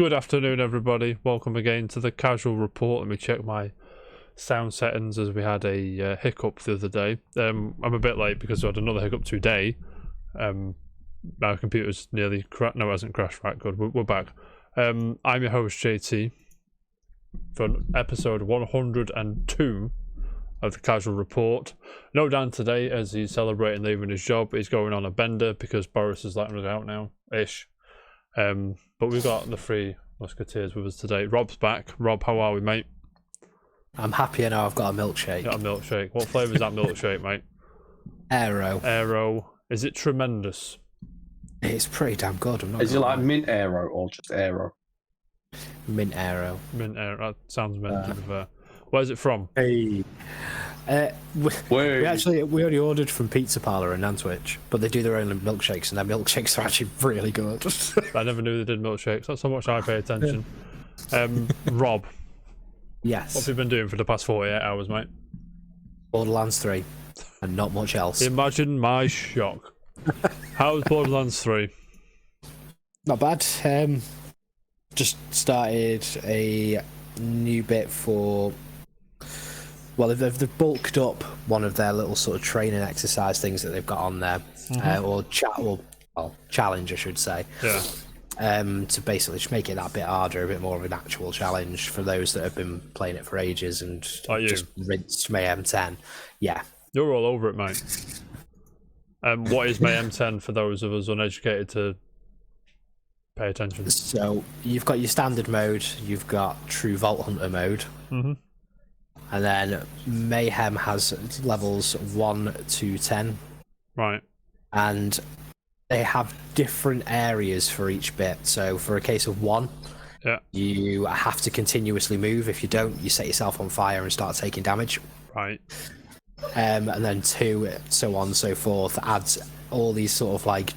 Good afternoon, everybody. Welcome again to the Casual Report. Let me check my sound settings as we had a hiccup the other day. I'm a bit late because I had another hiccup today. My computer's nearly crashed. No, it hasn't crashed. Right, good. We're back. I'm your host, JT, for episode 102 of the Casual Report. No Dan today as he's celebrating leaving his job. He's going on a bender because Boris is letting us out now-ish. But we've got the three musketeers with us today. Rob's back. Rob, how are we, mate? I'm happier now I've got a milkshake. Got a milkshake. What flavour is that milkshake, mate? Aero. Is it tremendous? It's pretty damn good. Is it like mint Aero or just Aero? Mint Aero. Mint Aero. That sounds mint, to be fair. Where's it from? Hey. We only ordered from Pizza Parlour in Nantwich, but they do their own milkshakes, and their milkshakes are actually really good. I never knew they did milkshakes. That's how much I pay attention. Rob. Yes. What have you been doing for the past 48 hours, mate? Borderlands 3, and not much else. Imagine my shock. How's Borderlands 3? Not bad. Just started a new bit for... Well, they've bulked up one of their little sort of training exercise things that they've got on there, or challenge, I should say. Yeah. To basically just make it that bit harder, a bit more of an actual challenge for those that have been playing it for ages and just rinsed Mayhem 10. Yeah. You're all over it, mate. What is Mayhem 10 for those of us uneducated to pay attention? So you've got your standard mode, you've got true Vault Hunter mode. And then Mayhem has levels 1 to 10. Right. And they have different areas for each bit. So for a case of 1, you have to continuously move. If you don't, you set yourself on fire and start taking damage. Right. And then 2, so on and so forth, adds all these sort of like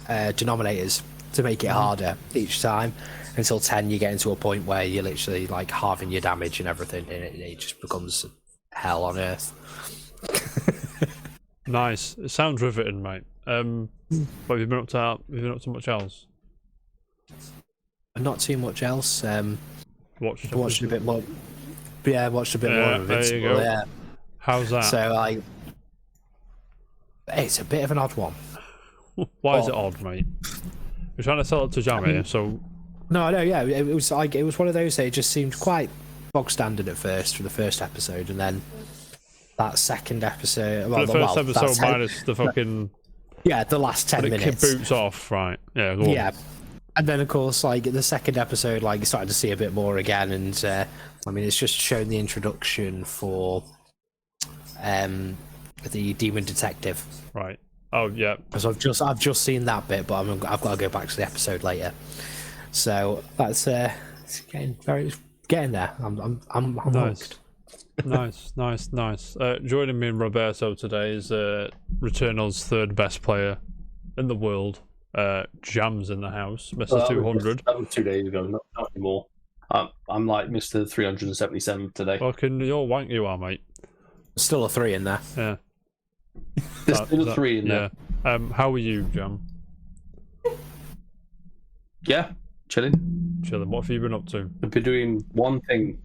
denominators to make it harder each time. Until 10, you get into a point where you're literally like halving your damage and everything, and it just becomes hell on earth. Nice. It sounds riveting, mate. What have you been up to? Have you been up to much else? Not too much else. Watched a bit more. Yeah, watched a bit more of There you go. Yeah. How's that? So it's a bit of an odd one. Why is it odd, mate? You're trying to sell it to Jam here, so. No, yeah, it was one of those. It just seemed quite bog standard at first for the first episode, and then that second episode. Well, the first episode minus the fucking. Yeah, the last 10 minutes. It boots off, right? Yeah, go on. Yeah, and then of course, like the second episode, like you started to see a bit more again, and I mean, it's just shown the introduction for the demon detective. Right. Oh yeah. Because I've just seen that bit, but I've got to go back to the episode later. So that's it's getting there. I'm hooked. Nice. Joining me in Roberto today is Returnal's third best player in the world. Jam's in the house, Mr. 200. That was 2 days ago, not anymore. I'm like Mr. 377 today. Fucking, you're wank you are, mate. Still a 3 in there. Yeah. There's still a 3 in there. How are you, Jam? Yeah, chilling. What have you been up to? I've been doing one thing.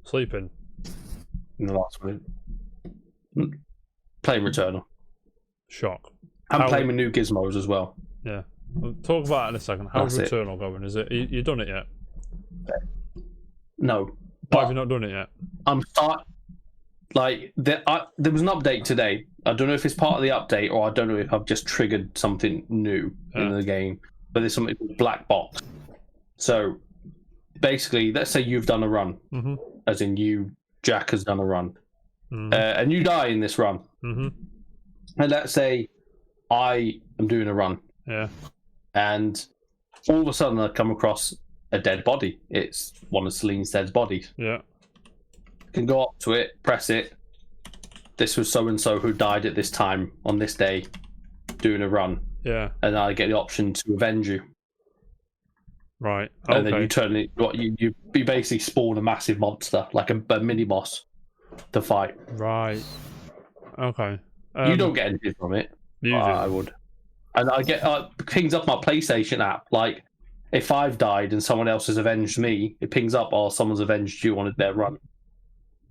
Sleeping. In the last week. Playing Returnal. Shock. I'm playing with new gizmos as well. Yeah. We'll talk about it in a second. How's Returnal going? Is it you done it yet? No. Why have you not done it yet? There was an update today. I don't know if it's part of the update or I don't know if I've just triggered something new in the game. But there's something called black box. So basically, let's say you've done a run, as in Jack has done a run, and you die in this run. And let's say I am doing a run, and all of a sudden I come across a dead body. It's one of Celine's dead bodies. Yeah. I can go up to it, press it. This was so and so who died at this time on this day, doing a run. Yeah. And I get the option to avenge you. Right. Okay. And then you turn it. You basically spawn a massive monster, like a mini boss, to fight. Right. Okay. You don't get anything from it. You do. I would. And I get things off my PlayStation app, like if I've died and someone else has avenged me, it pings up, or someone's avenged you on their run.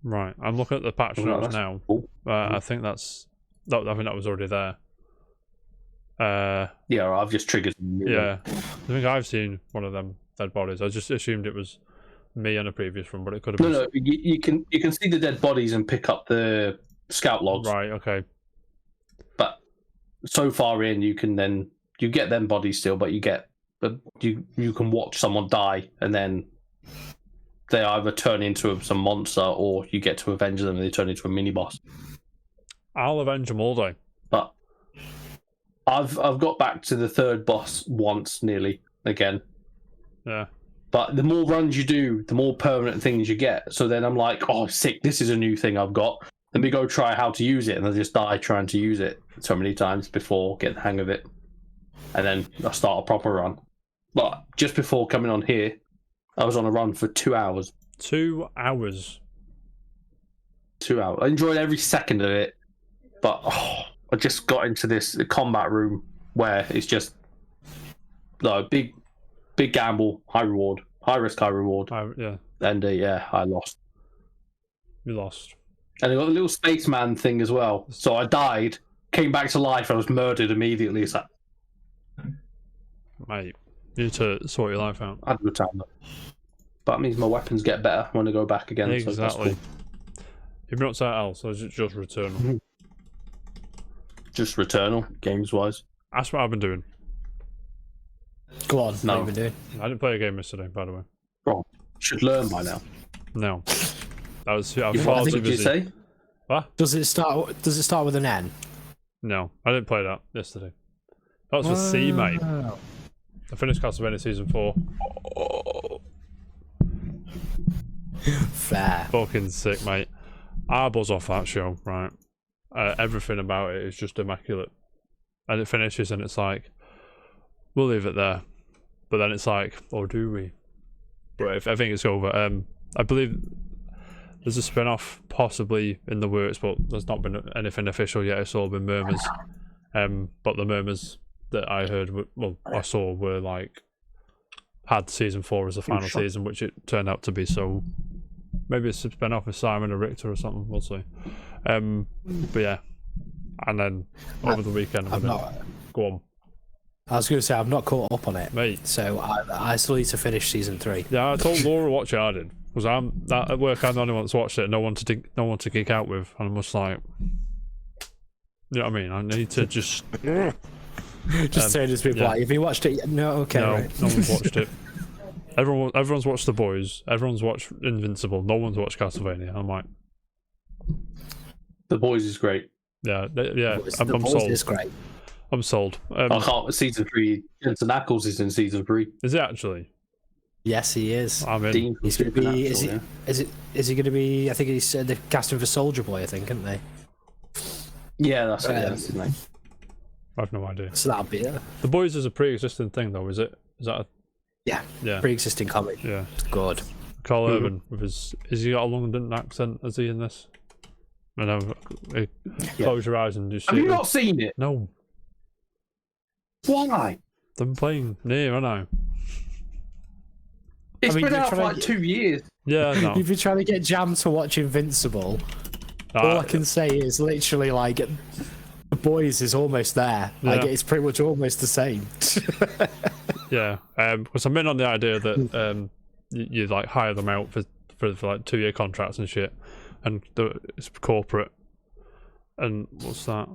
Right. I'm looking at the patch notes now. Cool. I think I think that was already there. Yeah, I've just triggered. Yeah. I think I've seen one of them dead bodies. I just assumed it was me on a previous run, but it could have been. No, you can see the dead bodies and pick up the scout logs. Right. Okay. But so far in, you get them bodies still, but you can watch someone die, and then they either turn into some monster, or you get to avenge them and they turn into a mini boss. I'll avenge them all day. But I've got back to the third boss once nearly again. Yeah. But the more runs you do, the more permanent things you get. So then I'm like, oh, sick, this is a new thing I've got. Let me go try how to use it. And I just die trying to use it so many times before getting the hang of it. And then I start a proper run. But just before coming on here, I was on a run for 2 hours. 2 hours. 2 hours. I enjoyed every second of it. But I just got into this combat room where it's just big gamble, high reward, high risk, high reward. Yeah. And I lost. You lost. And I got the little spaceman thing as well. So I died, came back to life, and I was murdered immediately. It's like, Mate, you need to sort your life out. I had a good time though. But that means my weapons get better when I go back again. Exactly. So that's cool. If you're not something else, so just Returnal. Just Returnal, games wise. That's what I've been doing. Go on. No. What have you been doing? I didn't play a game yesterday, by the way. Bro, should learn by now. No. I was far What too did you busy. say? What? Does it start with an N? No, I didn't play that yesterday. That was with C, mate. Wow. I finished Castlevania Season 4. Fair. Fucking sick, mate. I buzz off that show, right? Everything about it is just immaculate. And it finishes and it's like, we'll leave it there. But then it's like, or do we? But I think it's over. I believe there's a spin-off possibly in the works, but there's not been anything official yet. It's all been murmurs. But the murmurs that I heard, I saw were like, had Season 4 as the final season, which it turned out to be. So maybe it's a spin-off with Simon or Richter or something. We'll see. But yeah, and then over the weekend, go on. I was going to say I'm not caught up on it, Mate. So I still need to finish Season 3. Yeah, I told Laura what I did because at work I'm the only one that's watched it. No one to geek out with, and I'm just like, you know what I mean? I need to just just saying to people like, have you watched it? No, okay, no, right. no one's watched it. Everyone's watched The Boys. Everyone's watched Invincible. No one's watched Castlevania. I'm like, The Boys is great. yeah. The I'm Boys sold. is great. I'm sold. I can't. Season 3. Jensen Ackles is in Season 3. Is it actually? Yes, he is. I'm in. Dean from He's going to be. Supernatural, Is he going to be? I think he's they're casting for Soldier Boy. I think, aren't they? Yeah, that's it. That's his name. I've no idea. So that'll be it. The Boys is a pre-existing thing, though, is it? Is that? Yeah. Yeah. Pre-existing comic. Yeah. It's good. Carl Urban with his. Is he got a London accent? Is he in this? I know. Close your eyes and just. Have you not seen it? No. Why? I'm playing near, aren't I? It's I mean, been you're out for trying like to- 2 years. Yeah, no. You've been trying to get Jam to watch Invincible. All I can say is literally like The Boys is almost there. Like Yeah. it's pretty much almost the same. Yeah, because I'm in on the idea that you like hire them out for like 2-year contracts and shit, and it's corporate. And what's that?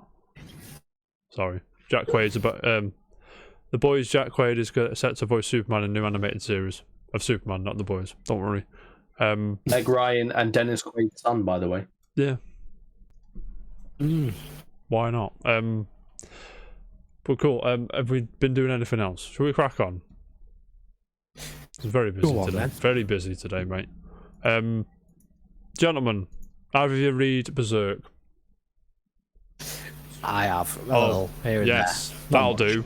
Sorry, Jack Quaid's about The Boys. Jack Quaid is set to voice Superman in a new animated series of Superman, not The Boys. Don't worry. Meg Ryan and Dennis Quaid's son, by the way. Yeah. Why not? But cool. Have we been doing anything else? Shall we crack on? It's very busy Go on, today. then. Very busy today, mate. Gentlemen, have you read Berserk? I have. Oh, Here and yes, there. that'll do.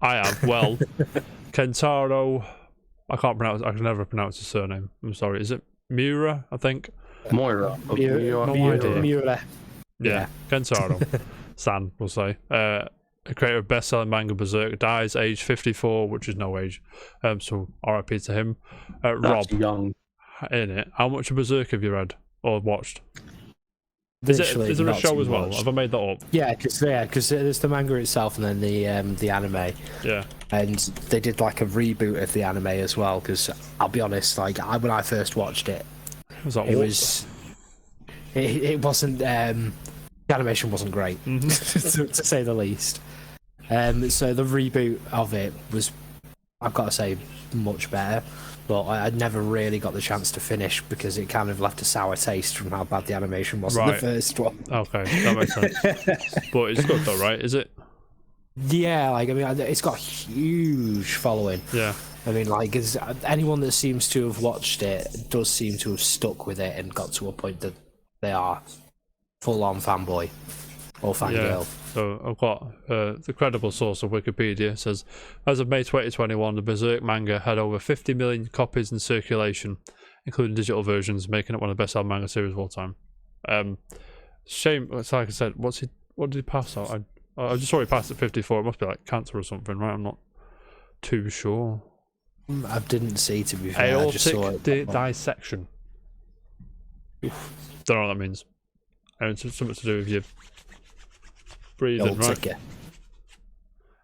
I have. Well, Kentaro. I can never pronounce his surname. I'm sorry. Is it Miura? I think. Moira. Miura. No idea. Miura. Yeah, Kentaro. San, we'll say. the creator of best-selling manga Berserk, dies aged 54, which is no age. So RIP to him. Rob, young. in it, how much of Berserk have you read or watched? Is there a Not show too as well? much. Have I made that up? Yeah, because there's the manga itself and then the anime. Yeah. And they did like a reboot of the anime as well. Because I'll be honest, like when I first watched it, it wasn't the animation wasn't great to say the least. So the reboot of it was, I've got to say, much better. But I never really got the chance to finish because it kind of left a sour taste from how bad the animation was in the first one. Okay, that makes sense. But it's good though, right? Is it? Yeah, like I mean, it's got a huge following. Yeah. I mean, like, anyone that seems to have watched it does seem to have stuck with it and got to a point that they are full-on fanboy or fangirl. So I've got the credible source of Wikipedia says, as of May 2021, the Berserk manga had over 50 million copies in circulation, including digital versions, making it one of the best-selling manga series of all time. Shame, it's like I said, what did he pass out? I just saw he passed at 54. It must be like cancer or something, right? I'm not too sure. I didn't see, to be fair. Aortic I just saw it. dissection. Don't know what that means. It's something to do with your breathing, right? Ticker.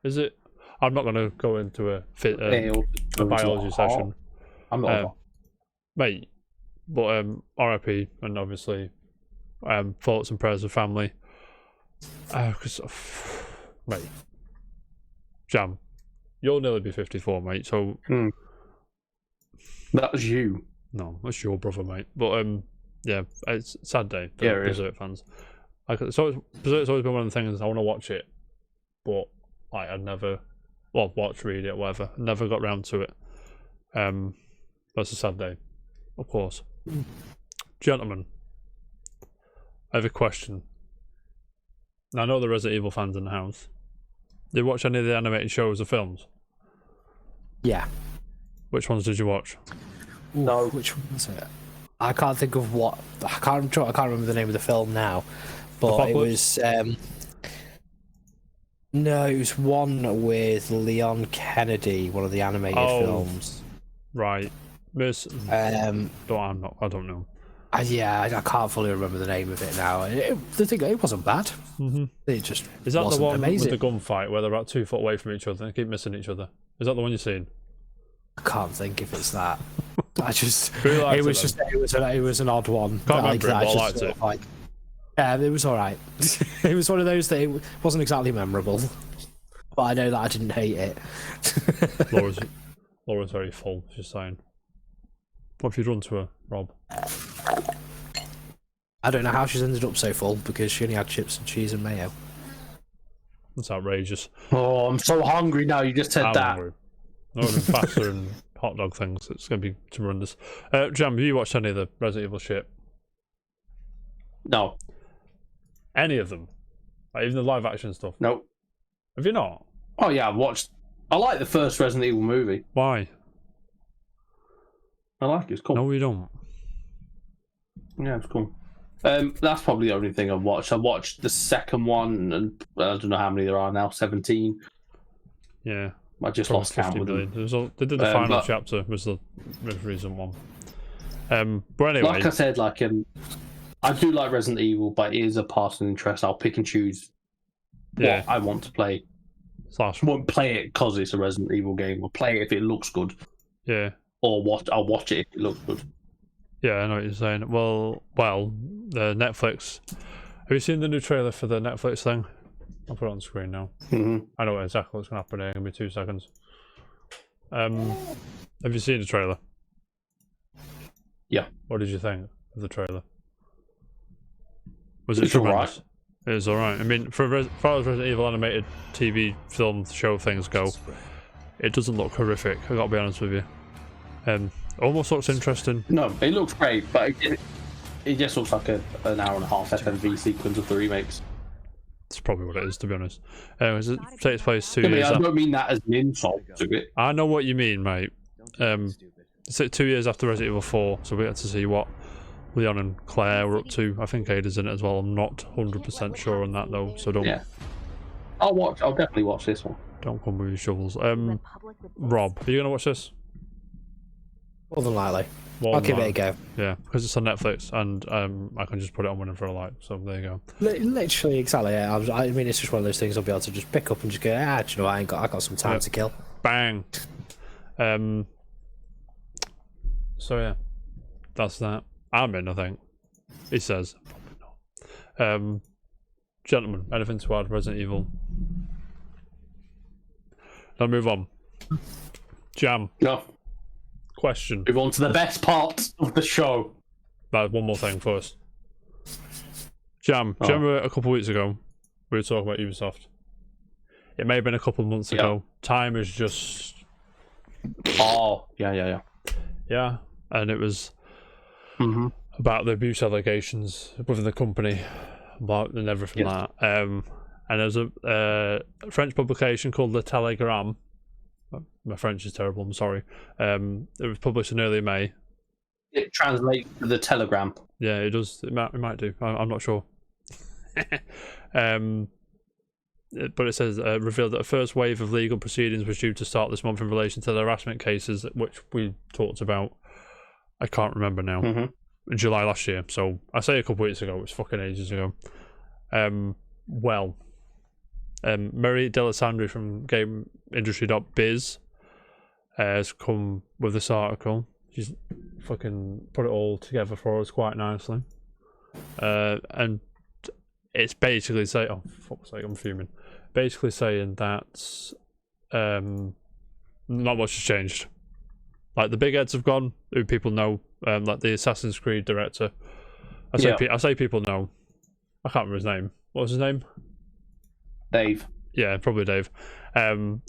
Is it? I'm not going to go into a biology session. I'm not. Mate, but RIP, and obviously thoughts and prayers of family. Because, mate, Jam, you'll nearly be 54, mate, so... That was you. No, that's your brother, mate. But, yeah, it's a sad day for Berserk fans. Berserk's always been one of the things I want to watch it, but like I'd never, read it, whatever. Never got round to it. That's a sad day, of course. Gentlemen, I have a question. Now, I know the Resident Evil fans in the house. Did you watch any of the animated shows or films? Yeah. Which ones did you watch? No. Which one was it? I can't think of what. I can't remember the name of the film now. But it was. No, it was one with Leon Kennedy, one of the animated films. Right. Miss. I don't know. Yeah, I can't fully remember the name of it now. It wasn't bad. It just is that wasn't the one amazing. with the gunfight where they're about 2 foot away from each other and keep missing each other? Is that the one you've seen? I can't think if it's that. I just it was an odd one. Can't remember it, but I liked it. Yeah, it was all right. It was one of those that it wasn't exactly memorable, but I know that I didn't hate it. Laura's very full. Just saying. What have you done to her, Rob? I don't know how she's ended up so full because she only had chips and cheese and mayo. That's outrageous. Oh, I'm so hungry now. You just said that. Hungry. No, faster and hot dog things. It's going to be tremendous. Jam, have you watched any of the Resident Evil shit? No. Any of them? Like even the live action stuff? Nope. Have you not? Oh yeah, I've watched. I like the first Resident Evil movie. Why? I like it. It's cool. No, we don't. Yeah, it's cool. That's probably the only thing I've watched. I watched the second one, and I don't know how many there are now. 17. Yeah. I just lost count with them. They did the final chapter was the most recent one. But anyway, like I said, I do like Resident Evil, but it is a personal interest. I'll pick and choose what I want to play. I won't play it because it's a Resident Evil game. I'll play it if it looks good. Yeah. Or I'll watch it if it looks good. Yeah, I know what you're saying. Well, the Netflix. Have you seen the new trailer for the Netflix thing? I'll put it on screen now. I know exactly what's going to happen here. Give me 2 seconds. Have you seen the trailer? Yeah. What did you think of the trailer? Was it tremendous? It was alright. I mean, as far as Resident Evil animated TV, film, show things go, it doesn't look horrific, I gotta be honest with you. Almost looks interesting. No, it looks great, but it just looks like an hour and a half FMV sequence of the remakes. That's probably what it is, to be honest. It takes place 2 years. I don't mean that as an insult to it. I know what you mean, mate. It's 2 years after Resident Evil 4, so we get to see what Leon and Claire were up to. I think Ada's in it as well. I'm not 100% sure on that though, so don't I'll definitely watch this one. Don't come with your shovels. Went public with this. Rob, are you gonna watch this? More than likely. More I'll than give it a likely. go. Yeah, because it's on Netflix, and I can just put it on whenever I like. So there you go. Literally, exactly. Yeah. I mean, it's just one of those things I'll be able to just pick up and just go. Do you know, I got some time Yep. to kill. Bang. So yeah, that's that. I'm in, I think. He says. Probably not. Gentlemen, anything to add? Resident Evil. Now move on. Jam. No. Question. Move on to the best part of the show. One more thing first. Jam. Do you remember a couple of weeks ago we were talking about Ubisoft? It may have been a couple of months ago. Time is just. Oh, yeah. Yeah, and it was Mm-hmm. about the abuse allegations within the company, and everything like that. And there's a French publication called Le Telegram. My French is terrible, I'm sorry. It was published in early May. It translates to the Telegram. Yeah, it does. It might do. I'm not sure. But it says revealed that a first wave of legal proceedings was due to start this month in relation to the harassment cases, which we talked about. I can't remember now. In July last year. So I say a couple of weeks ago. It was fucking ages ago. Marie Delisandri from GameIndustry.biz has come with this article. She's fucking put it all together for us quite nicely. And it's basically saying, oh fuck's sake, I'm fuming. Basically saying that not much has changed. Like the big heads have gone, who people know, like the Assassin's Creed director. I say people know. I can't remember his name. What was his name? Dave. Yeah, probably Dave. And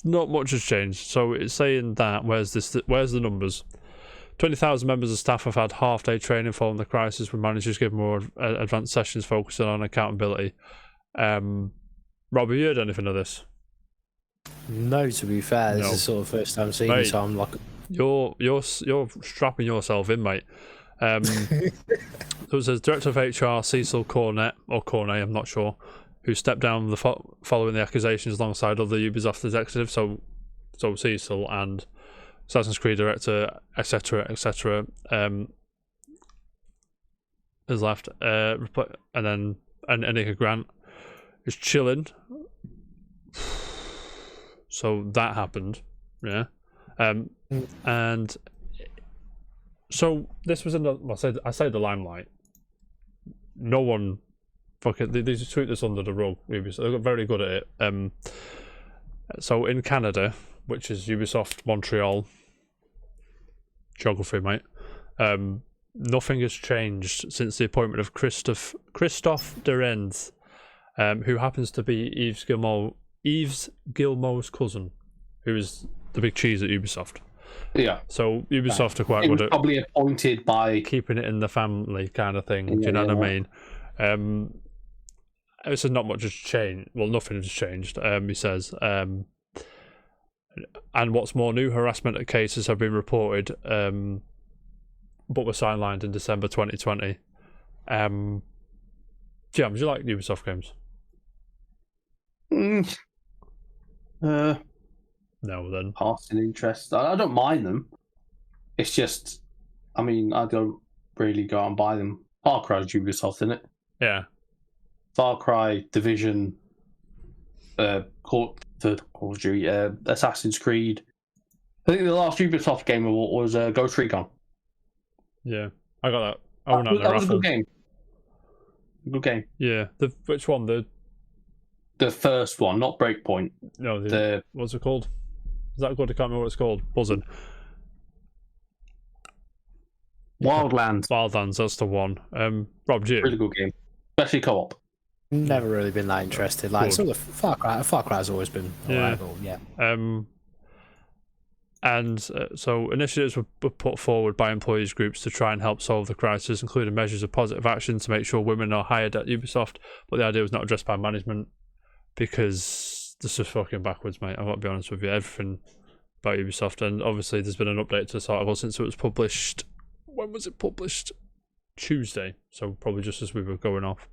not much has changed. So it's saying that where's the numbers? 20,000 members of staff have had half-day training following the crisis, with managers given more advanced sessions focusing on accountability. Rob, have you heard anything of this? No, to be fair, this No. is sort of first time seeing it, so I'm like, You're strapping yourself in, mate. So it says Director of HR Cecil Cornet, or Cornet, I'm not sure, who stepped down following the accusations alongside other Ubisoft executives. So Cecil and Assassin's Creed director, etc., has left. And then Anika Grant is chilling. So that happened, yeah. And so this was another. I say the limelight. No one, fucking, they just sweep this under the rug. Ubisoft, they got very good at it. So in Canada, which is Ubisoft Montreal, geography, mate. Nothing has changed since the appointment of Christophe Derens, who happens to be Yves Gilmour's cousin, who is the big cheese at Ubisoft. Yeah. So Ubisoft are quite It was good at probably appointed by. keeping it in the family kind of thing. Do you know what I mean? So not much has changed. Well, nothing has changed. He says. And what's more, new harassment cases have been reported, but were sidelined in December 2020. Jam, do you like Ubisoft games? No, then. Passing interest. I don't mind them. It's just, I mean, I don't really go out and buy them. Far Cry's Ubisoft, isn't it? Yeah. Far Cry, Division, Call of Duty, Assassin's Creed. I think the last Ubisoft game was Ghost Recon. Yeah, I got that. I went out in the That was a raffle. good game. Good game. Yeah, which one? The first one, not Breakpoint. No, what's it called? Is that good? I can't remember what it's called. Buzzing. Wildlands. Wildlands, that's the one. Rob, do you? Really good game, especially co-op. never really been that interested. Like, sort of Far Cry's always been reliable, yeah. So initiatives were put forward by employees groups to try and help solve the crisis, including measures of positive action to make sure women are hired at Ubisoft, but the idea was not addressed by management because this is fucking backwards, mate. I've got to be honest with you. Everything about Ubisoft, and obviously there's been an update to this article since it was published. When was it published? Tuesday, so probably just as we were going off.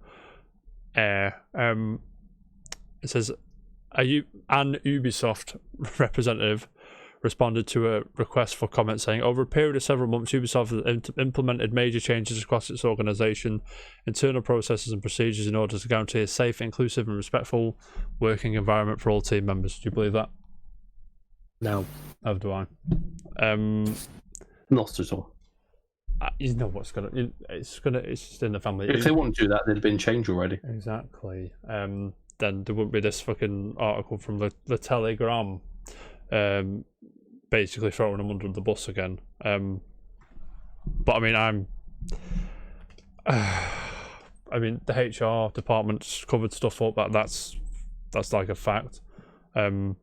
air. It says, an Ubisoft representative responded to a request for comment saying, over a period of several months, Ubisoft has implemented major changes across its organisation, internal processes and procedures in order to guarantee a safe, inclusive and respectful working environment for all team members. Do you believe that? No. How do I? Not at all. You know what's it's just in the family. If they want to do that, they'd have been changed already. Exactly. Then there wouldn't be this fucking article from the Telegram, basically throwing them under the bus again. But I mean, I mean, the HR department's covered stuff up. That's like a fact. And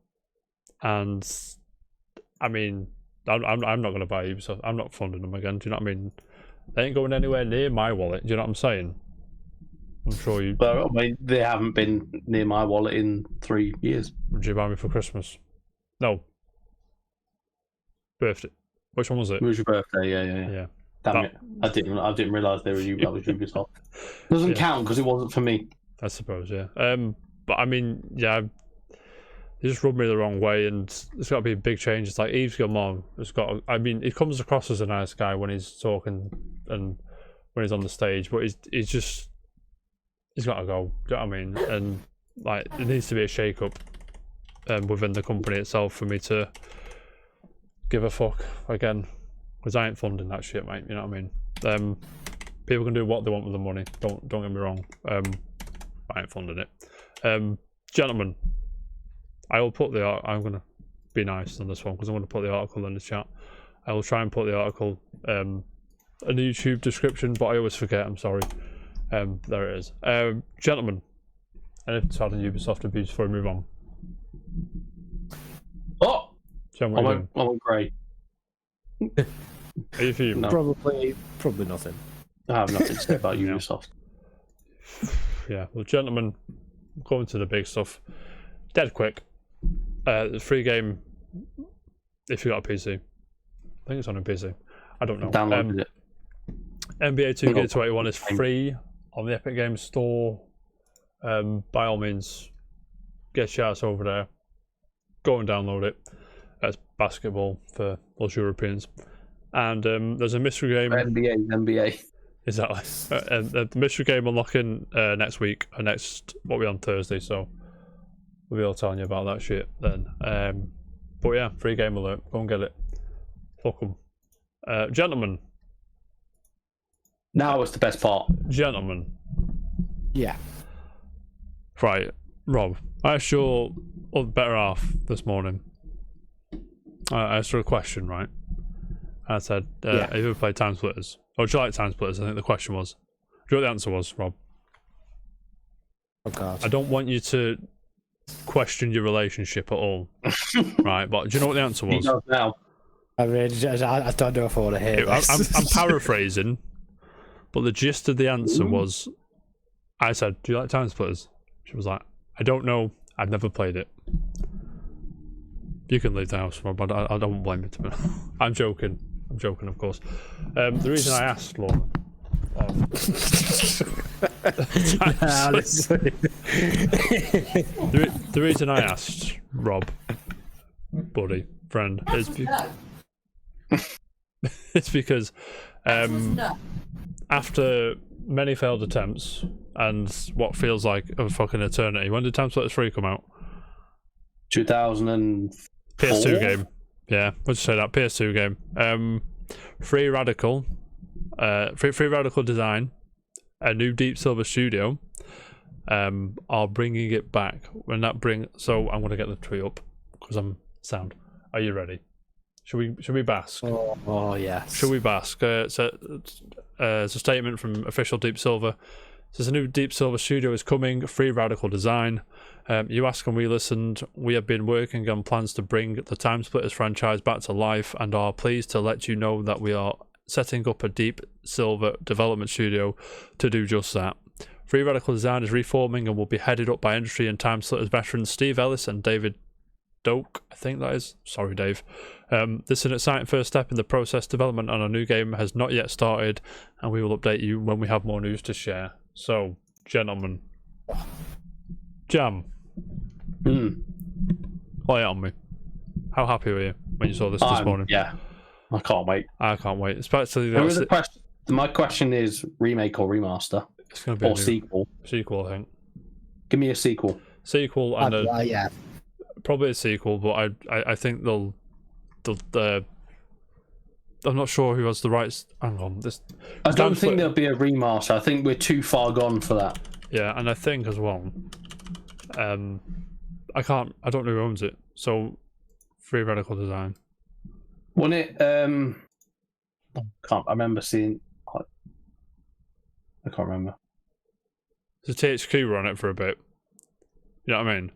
I mean, I'm not going to buy Ubisoft. I'm not funding them again. Do you know what I mean? They ain't going anywhere near my wallet. Do you know what I'm saying? I'm sure you. But I mean, they haven't been near my wallet in 3 years. Would you buy me for Christmas? No. Birthday. Which one was it? It was your birthday, yeah. Damn it! I didn't realise they were you. That was Ubisoft. Doesn't count because it wasn't for me. I suppose, yeah. But I mean, yeah, he just rubbed me the wrong way, and there's got to be a big change. It's like Yves Guillemot has got. I mean, he comes across as a nice guy when he's talking and when he's on the stage, but he's got to go. Do you know what I mean? And like, there needs to be a shake-up within the company itself for me to give a fuck again, because I ain't funding that shit, mate. You know what I mean? People can do what they want with the money. Don't get me wrong. I ain't funding it. Gentlemen, I will put I'm gonna be nice on this one because I'm gonna put the article in the chat. I will try and put the article in the YouTube description, but I always forget. I'm sorry. There it is. Gentlemen, anything to add on Ubisoft abuse before we move on? Oh, I went grey. Are you fuming? No. Probably nothing. I have nothing to say about Ubisoft. Yeah, well, gentlemen, going to the big stuff. Dead quick. The free game, if you got a PC. I think it's on a PC. I don't know. Downloaded it. NBA 2K21 is free on the Epic Games Store. By all means, get your ass over there. Go and download it. That's basketball for us Europeans. And there's a mystery game. NBA. Exactly. The mystery game unlocking next week. What we on Thursday, so we'll be all telling you about that shit then. But yeah, free game alert. Go and get it. Fuck 'em. Gentlemen. Now it's the best part. Gentlemen. Yeah. Right, Rob. I asked your better half this morning. I asked her a question, right? I said, have you ever played Timesplitters? Or do you like Timesplitters? I think the question was. Do you know what the answer was, Rob? Oh, God. I don't want you to question your relationship at all. Right, but do you know what the answer was? He does now. I don't know if I want to hear this. I'm paraphrasing, but the gist of the answer was, I said, do you like Timesplitters? She was like, I don't know. I've never played it. You can leave the house, Rob. I don't blame you to me. I'm joking, of course. The reason I asked, Laura. The reason I asked, Rob, buddy, friend, is it's because after many failed attempts and what feels like a fucking eternity, when did Timesplitters 3 come out? 2004? PS2 game. Yeah, let's say that. PS2 game. Free Radical Design, a new Deep Silver studio, are bringing it back. So I'm going to get the tree up because I'm sound. Are you ready? Should we bask? Oh yes. Should we bask? It's a statement from official Deep Silver. It says a new Deep Silver studio is coming. Free Radical Design. You asked and we listened. We have been working on plans to bring the Timesplitters franchise back to life and are pleased to let you know that we are setting up a Deep Silver development studio to do just that. Free Radical Design is reforming and will be headed up by industry and Timesplitters veterans Steve Ellis and David Doak, I think that is. Sorry, Dave. This is an exciting first step in the process. Development on a new game has not yet started, and we will update you when we have more news to share. So, gentlemen, Jam, Mm. lay it on me. How happy were you when you saw this morning? Yeah, I can't wait. I can't wait. Especially My question is remake or remaster it's going to be or sequel. Sequel, I think. Give me a sequel. Sequel and yeah, probably a sequel, but I think they'll I'm not sure who has the rights. Hang on, I don't think there'll be a remaster. I think we're too far gone for that. Yeah, and I think as well. I don't know who owns it. So, Free Radical Design. Wasn't it? I remember seeing. I can't remember. So THQ were on it for a bit. You know what I mean?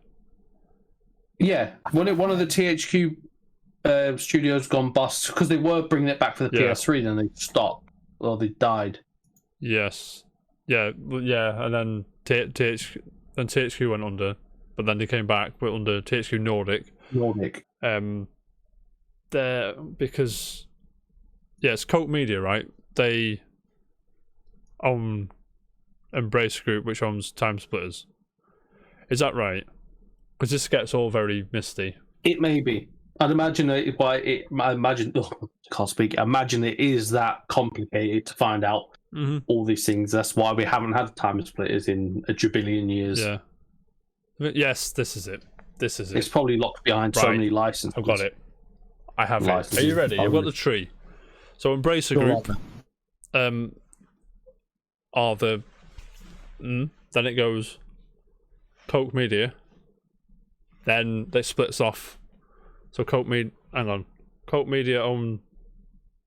Yeah, wasn't it one of the THQ studios gone bust because they were bringing it back for the PS3, then they stopped or they died. Yes. Yeah, and then THQ went under, but then they came back, but under THQ Nordic. Because it's Coke Media, right? They own Embrace Group, which owns Timesplitters. Is that right? Because this gets all very misty. It may be. I'd imagine I imagine. Can't speak. I imagine it is that complicated to find out all these things. That's why we haven't had Timesplitters in a jubillion years. Yeah. Yes, this is it. It's probably locked behind so many licenses. I've got it. I have it. Are you ready? I've got the tree. So Embracer Group are the... then it goes Coke Media. Then it splits off. So Coke Media own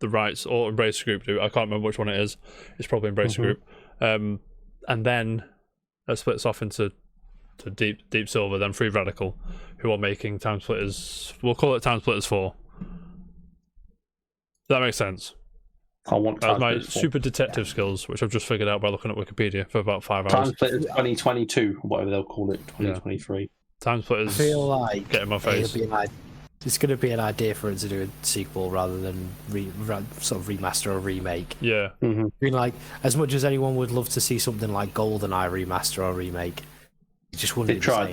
the rights, or Embracer Group do. I can't remember which one it is. It's probably Embracer Group. And then it splits off into Deep Silver, then Free Radical, who are making Timesplitters. We'll call it Timesplitters 4. That makes sense. I want my super detective skills, which I've just figured out by looking at Wikipedia for about 5 hours. Timesplitters 2022, whatever they'll call it, 2023. Timesplitters. I feel like get in my face. It's going to be an idea for it to do a sequel rather than sort of remaster or remake. Yeah. I mean, like, as much as anyone would love to see something like GoldenEye remaster or remake, it just wouldn't be the same. They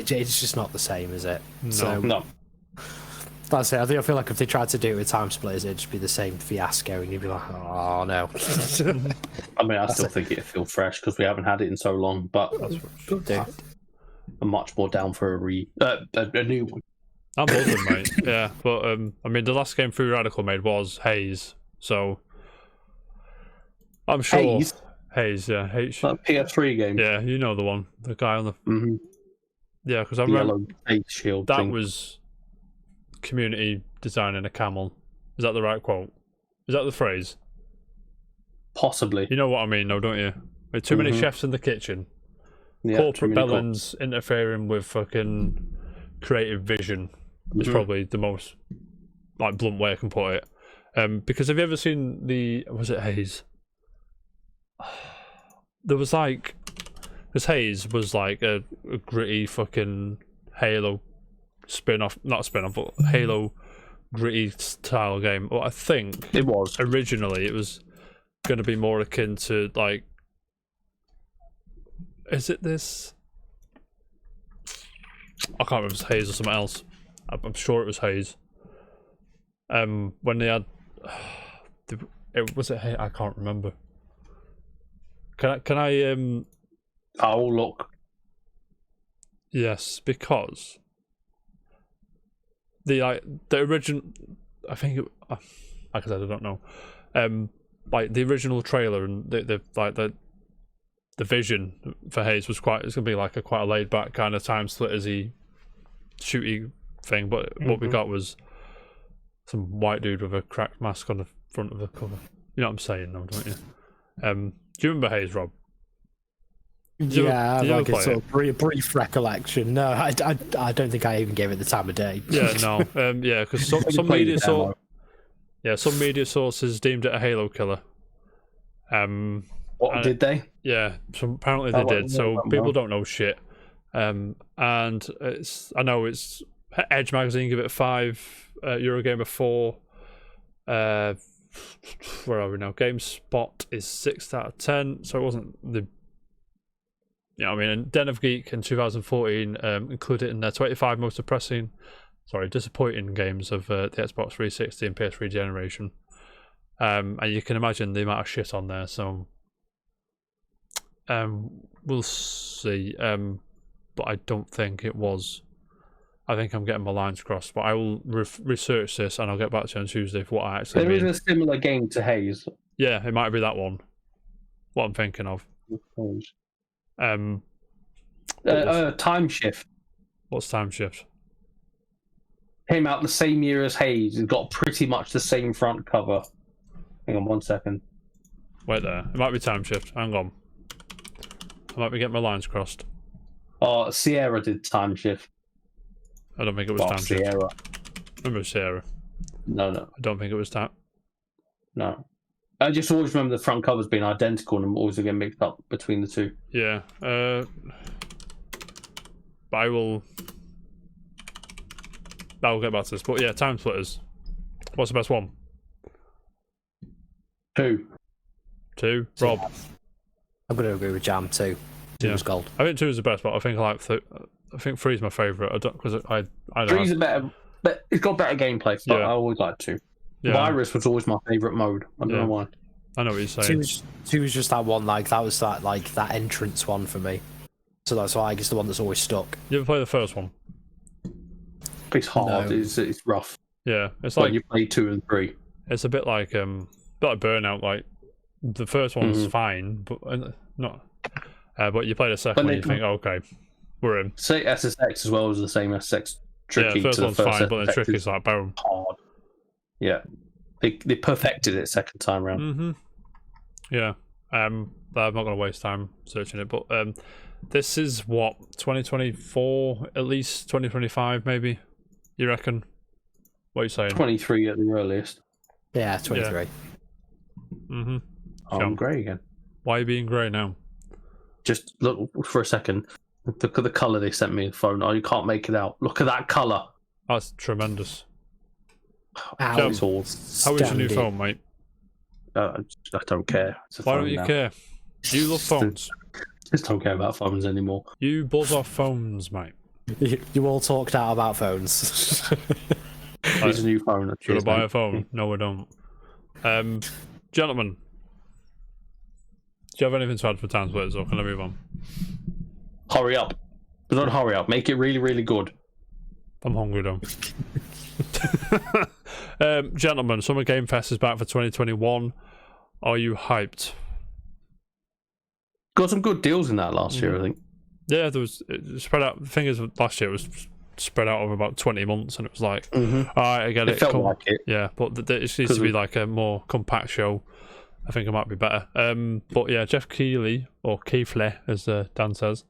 tried that. It's just not the same, is it? No. That's it. I feel like if they tried to do it with Timesplitters, it'd just be the same fiasco, and you'd be like, oh no. I mean, I still think it'd feel fresh because we haven't had it in so long, but I'm much more down for a new one. I'm buzzing, mate. Yeah, but I mean, the last game Free Radical made was Haze, so I'm sure Haze, yeah, that PS3 game. Yeah, you know the one, the guy on the. Yeah, because I remember face shield. That was community designing a camel. Is that the right quote? Is that the phrase? Possibly. You know what I mean, though, don't you? With too many chefs in the kitchen, corporate bellends interfering with fucking creative vision is probably the most blunt way I can put it. Because have you ever seen was it Haze? There was because Haze was like a gritty fucking Halo not spin-off, but Halo gritty style game. Well, I think it was originally it was going to be more akin to is it this? I can't remember if it's Haze or something else. I'm sure it was Haze. When they had, was it Haze? I can't remember. Can I? I'll look. Yes, because the original. I think like I said, I don't know. The original trailer and the vision for Haze was it's going to be quite a laid back kind of Timesplitters-y shooty thing, but what we got was some white dude with a cracked mask on the front of the cover. You know what I'm saying, though, don't you? Do you remember Haze, Rob? Yeah, like a sort of brief recollection. No, I don't think I even gave it the time of day. Yeah, no, yeah, because some media sources deemed it a Halo killer. What did they? Yeah, so apparently they did. So people don't know shit. And I know it's Edge magazine give it a 5, Eurogamer 4. Where are we now? GameSpot is 6 out of 10. So it wasn't the you know what I mean? And Den of Geek in 2014 included in their 25 most disappointing games of the Xbox 360 and PS3 generation. And you can imagine the amount of shit on there, so we'll see. But I don't think it was. I think I'm getting my lines crossed, but I will research this and I'll get back to you on Tuesday for what I actually mean. There is a similar game to Haze. Yeah, it might be that one. What I'm thinking of. Time Shift. What's Time Shift? Came out the same year as Haze. It's got pretty much the same front cover. Hang on 1 second. Wait there. It might be Time Shift. Hang on. I might be getting my lines crossed. Oh, Sierra did Time Shift. I don't think it was Time Sierra. Shift. Remember Sierra? No. I don't think it was that. No. I just always remember the front covers being identical and I'm always getting mixed up between the two. Yeah. But I will get back to this. But yeah, Timesplitters. What's the best one? 2. Rob. I'm going to agree with Jam 2. 2 was gold. I think 2 is the best, but I think I think 3 is my favourite. I don't because I don't. 3's a better, but it's got better gameplay. But Yeah. I always like 2. Yeah. Virus was always my favourite mode. I don't know why. I know what you're saying. 2 was just that one, that was that entrance one for me. So that's why I guess the one that's always stuck. You ever play the first one? It's hard. No. It's rough. Yeah, it's When like you play 2 and 3. it's a bit like Burnout. Like the first one's fine, but not. But you play the second one, you think, okay, we're in. Say SSX as well as the same SSX Yeah, tricky. the first to the one's first fine, but the SSX trick is like boom. hard. Yeah, they perfected it second time round. Yeah. I'm not gonna waste time searching it, but this is what 2024, at least 2025, maybe. You reckon? What are you saying? 23 at the earliest. Yeah, 23. Mm-hmm. I'm grey again. Why are you being grey now? Just look for a second. Look at the colour they sent me on the phone. Oh, you can't make it out. Look at that colour. That's tremendous. Ow. It's all. How is your new Standard. phone, mate? I don't care. It's a Why phone don't you now. care? You love phones. Just don't care about phones anymore. You buzz off phones, mate. You all talked out about phones. Here's a new phone. Should I Cheers, buy mate. a phone? No, I don't. Gentlemen, do you have anything to add for Timesplitters, or can I move on? Hurry up. Don't hurry up. Make it really, really good. I'm hungry though. Gentlemen, Summer Game Fest is back for 2021. Are you hyped? Got some good deals in that last year, I think. Yeah, there was it spread out. The thing is, last year it was spread out over about 20 months, and it was like, all right, I get It it. felt cool. like it. Yeah, but it needs to be like a more compact show. I think it might be better. But yeah, Jeff Keighley, or Keighley, as Dan says,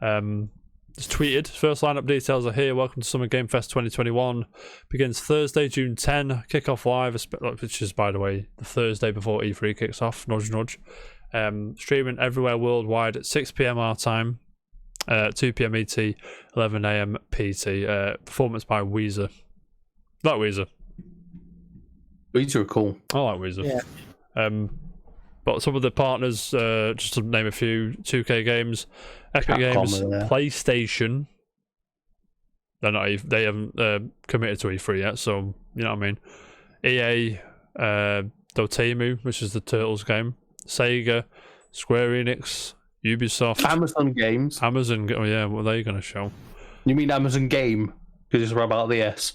has tweeted, first lineup details are here. Welcome to Summer Game Fest 2021. Begins Thursday, June 10. Kickoff live, which is, by the way, the Thursday before E3 kicks off. Nudge, nudge. Streaming everywhere worldwide at 6 p.m. our time, 2 p.m. ET, 11 a.m. PT. Performance by Weezer. Like Weezer. These are cool. I like Weezer. Yeah. But some of the partners, just to name a few, 2K Games, Epic Capcom Games, are there. PlayStation. They haven't committed to E3 yet, so you know what I mean. EA, Dotemu, which is the Turtles game, Sega, Square Enix, Ubisoft, Amazon Games. Amazon. Oh yeah, what are they going to show? You mean Amazon Game? Because it's right about the S.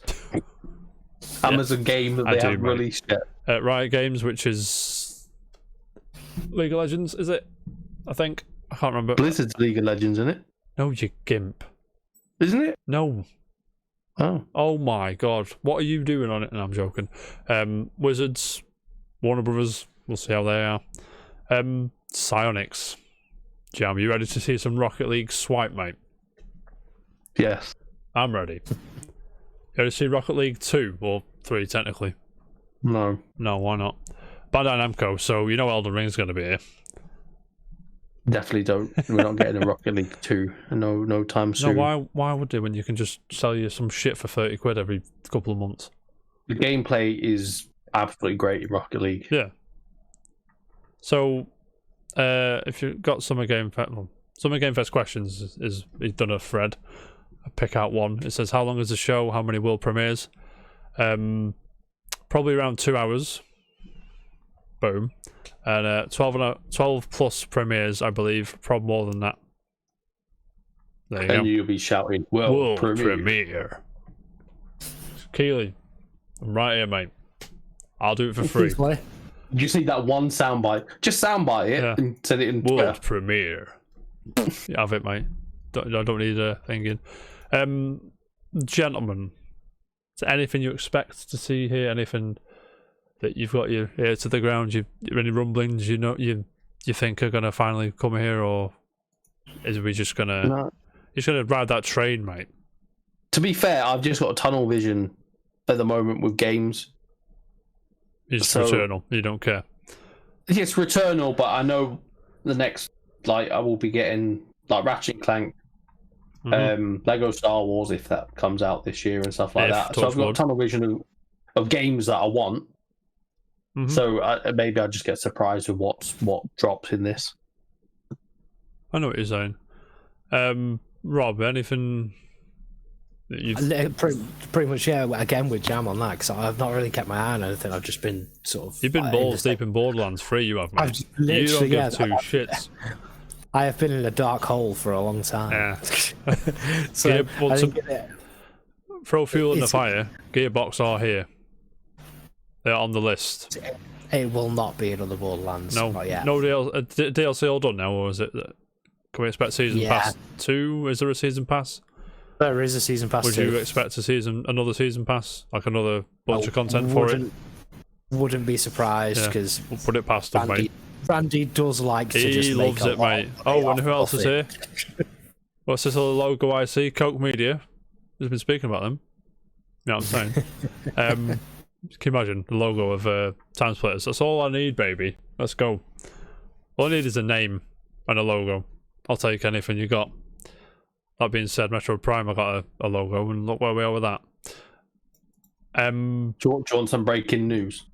Amazon Game that I they do, haven't mate. released yet. Riot Games, which is League of Legends, is it? I think. I can't remember. Blizzard's League of Legends, isn't it? No, you gimp. Isn't it? No. Oh. Oh my god. What are you doing on it? No, I'm joking. Wizards, Warner Brothers, we'll see how they are. Psyonix. Jam, you ready to see some Rocket League swipe, mate? Yes. I'm ready. You ready to see Rocket League 2 or 3 technically? No. No, why not? Bandai Namco, so you know Elden Ring's going to be here. Definitely don't. We're not getting a Rocket League 2. No time soon. No, why would they when you can just sell you some shit for 30 quid every couple of months? The gameplay is absolutely great in Rocket League. Yeah. So, if you've got Summer Game Fest, well, Summer Game Fest questions is he's done a thread. I pick out one. It says, how long is the show? How many world premieres? Probably around 2 hours. Boom. And 12 plus premieres, I believe. Probably more than that. There you go. And you'll be shouting, world premiere. Keely, I'm right here, mate. I'll do it for free. You see that one soundbite? Just soundbite it and send it in World premiere. You have it, mate. I don't need a thinking. Gentlemen, is there anything you expect to see here? Anything that you've got your ear to the ground? Any rumblings you think are gonna finally come here, or is we just gonna ride that train, mate? To be fair, I've just got a tunnel vision at the moment with games. It's Returnal. You don't care. It's Returnal, but I know the next, like, I will be getting like Ratchet and Clank, Lego Star Wars if that comes out this year and stuff like that. So I've got a tunnel vision of games that I want. So maybe I'll just get surprised with what drops in this. I know what you're saying. Rob, anything that you've... Pretty much, yeah. Again, with Jam on that, because I've not really kept my eye on anything. I've just been sort of... You've been balls deep in Borderlands 3, you have, mate. You don't give two shits. I have been in a dark hole for a long time. Yeah. So throw fuel in the fire. Gearbox are here. They're on the list. It will not be another Borderlands. No, not yet. No DLC all done now, or is it? Can we expect season pass 2? Is there a season pass? There is a season pass. Would you expect another season pass, like another bunch of content for it? Wouldn't be surprised because we'll put it past him, mate. Randy does like to just he make loves it, mate. Oh, and who else is here? What's this little logo I see? Coke Media. Who's been speaking about them? You know what I'm saying? Can you imagine the logo of Timesplitters? That's all I need, baby. Let's go. All I need is a name and a logo. I'll take anything you got. That being said, Metro Prime, I got a logo, and look where we are with that. Do you want some breaking news?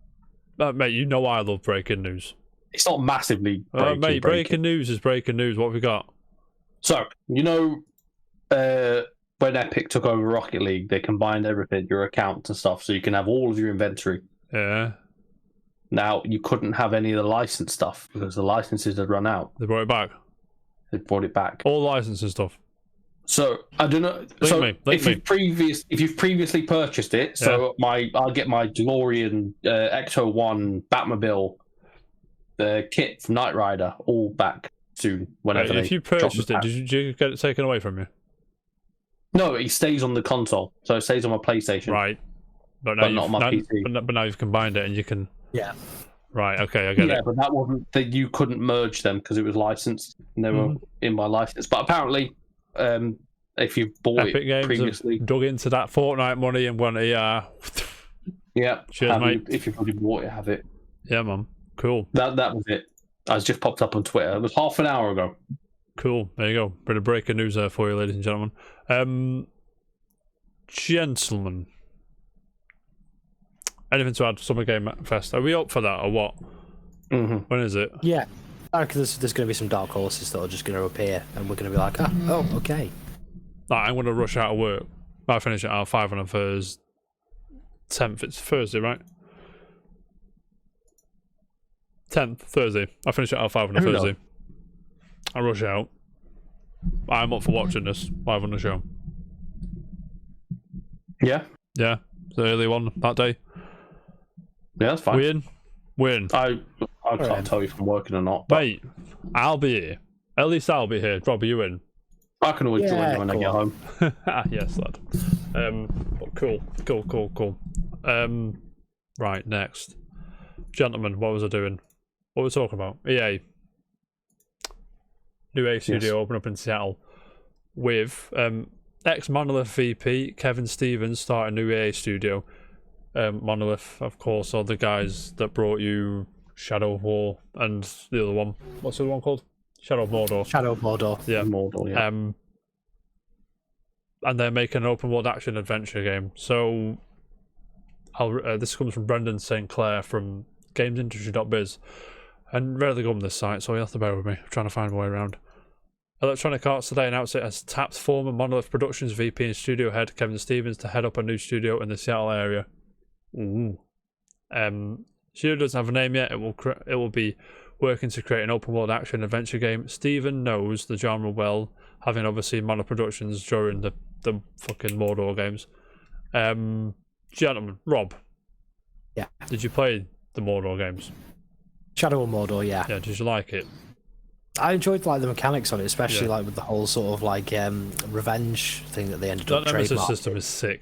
Mate, you know I love breaking news. It's not massively breaking. Mate, breaking news is breaking news. What have we got? So, you know, when Epic took over Rocket League, they combined everything, your accounts and stuff, so you can have all of your inventory. Yeah. Now, you couldn't have any of the licensed stuff because the licenses had run out. They brought it back? They brought it back. All license and stuff? So, I don't know. If you've previously purchased it, so I'll get my DeLorean Ecto 1 Batmobile kit from Knight Rider all back soon. Whenever if you purchased it, did you get it taken away from you? No, it stays on the console, so it stays on my PlayStation. Right, but not on my PC. But now you've combined it, and you can. Yeah. Right. Okay, I get it. Yeah, but that wasn't that you couldn't merge them because it was licensed. And they were in my license. But apparently, if you bought Epic Games previously, dug into that Fortnite money and went, yeah. Cheers, mate. If you've already bought it, have it. Yeah, man. Cool. That was it. I was just popped up on Twitter. It was half an hour ago. Cool. There you go. Bit of breaking news there for you, ladies and gentlemen. Gentlemen, anything to add? Summer Game Fest. Are we up for that or what? When is it? Yeah. I reckon there's going to be some dark horses that are just going to appear, and we're going to be like, oh, okay. I'm going to rush out of work. I finish at 5 on a Thursday. 10th. It's Thursday, right? 10th, Thursday. I finish at 5 on a Thursday. I rush out. I'm up for watching this live on the show. Yeah? Yeah. The early one that day. Yeah, that's fine. We in? I can't tell you if I'm working or not. But mate, I'll be here. At least I'll be here. Rob, are you in? I can always join you when I get home. Yes, lad. Cool. Right, next. Gentlemen, what was I doing? What were we talking about? EA. New EA studio open up in Seattle with ex-Monolith VP Kevin Stevens starting new EA studio. Monolith, of course, are the guys that brought you Shadow of War and the other one. What's the other one called? Shadow of Mordor. Shadow of Mordor. Yeah. Mordor, yeah. And they're making an open world action adventure game. So, this comes from Brendan St. Clair from gamesindustry.biz. And rarely go on this site, so you have to bear with me. I'm trying to find my way around. Electronic Arts today announced it has tapped former Monolith Productions VP and studio head Kevin Stevens to head up a new studio in the Seattle area. Ooh. Studio doesn't have a name yet. It will be working to create an open world action adventure game. Steven knows the genre well, having overseen Monolith Productions during the fucking Mordor games. Gentlemen, Rob. Yeah. Did you play the Mordor games? Shadow of Mordor, yeah. Yeah, did you like it? I enjoyed like the mechanics on it, especially like with the whole sort of like revenge thing that they ended up That nemesis trademarking. system is sick.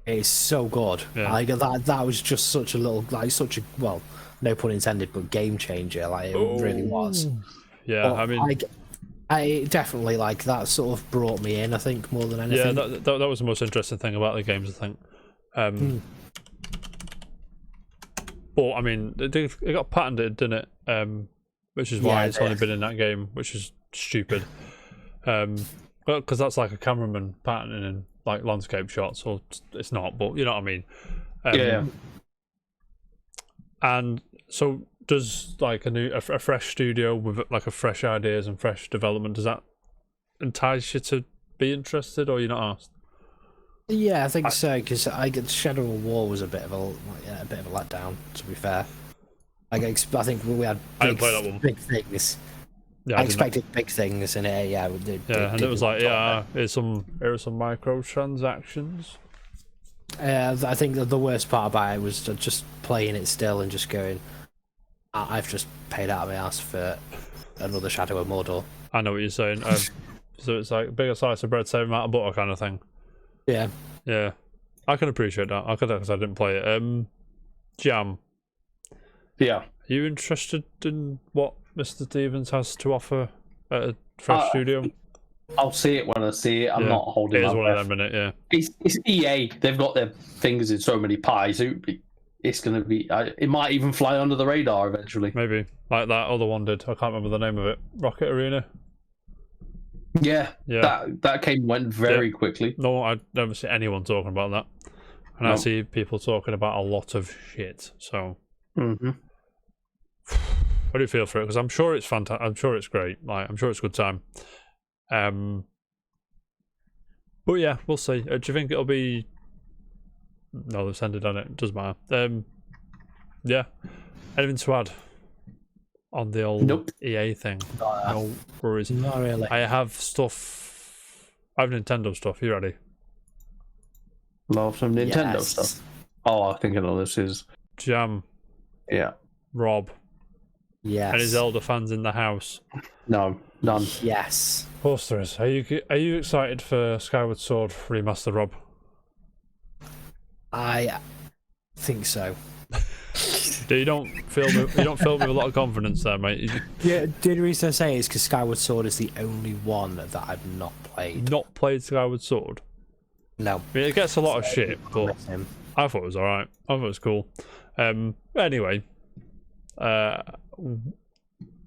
It's so good. Yeah. Like that was just such a little, like such a, well, no pun intended, but game changer. Like it really was. Yeah, But I mean, I definitely like that sort of brought me in. I think more than anything. yeah, that was the most interesting thing about the games, I think. But I mean, it got patented, didn't it? Which is why it's only been in that game, which is stupid. Well, because that's like a cameraman patenting in like landscape shots, or it's not, but you know what I mean. Yeah. And so, does like a fresh studio with like a fresh ideas and fresh development, does that entice you to be interested, or you're not asked? Yeah, I think so, because Shadow of War was a bit of a letdown. To be fair, I think we had I didn't play that one. big things. Yeah, I expected big things in it. Yeah, and it was like, here's some microtransactions. I think that the worst part about it was just playing it still and just going, I've just paid out of my ass for another Shadow of Mordor. I know what you're saying. So it's like bigger slice of bread, same amount of butter kind of thing. Yeah. Yeah, I can appreciate that. I could, because I didn't play it. Jam. Yeah. Are you interested in what Mr. Stevens has to offer at a fresh studio? I'll see it when I see it. I'm not holding my breath. It is one of them, innit? Yeah. It's EA. They've got their fingers in so many pies. It's going to be... it might even fly under the radar eventually. Maybe. Like that other one did. I can't remember the name of it. Rocket Arena? Yeah. That went very quickly. No, I never see anyone talking about that. And I see people talking about a lot of shit. So... How do you feel for it? Because I'm sure it's fantastic. I'm sure it's great. Like, I'm sure it's a good time. But yeah, we'll see. Do you think it'll be? No, they've ended on it. It doesn't matter. Yeah. Anything to add on the old EA thing? No worries. Not really. I have stuff. I have Nintendo stuff. You ready? Love some Nintendo stuff. Oh, I think I know this is Jam. Yeah. Rob. Yes. Any Zelda fans in the house? No, none. Yes. Of course there is. Are you excited for Skyward Sword Remaster, Rob? I think so. You don't fill me with a lot of confidence there, mate. Yeah, the only reason I say it is because Skyward Sword is the only one that I've not played. Not played Skyward Sword? No. I mean, it gets a lot of shit, but I thought it was alright. I thought it was cool. Anyway,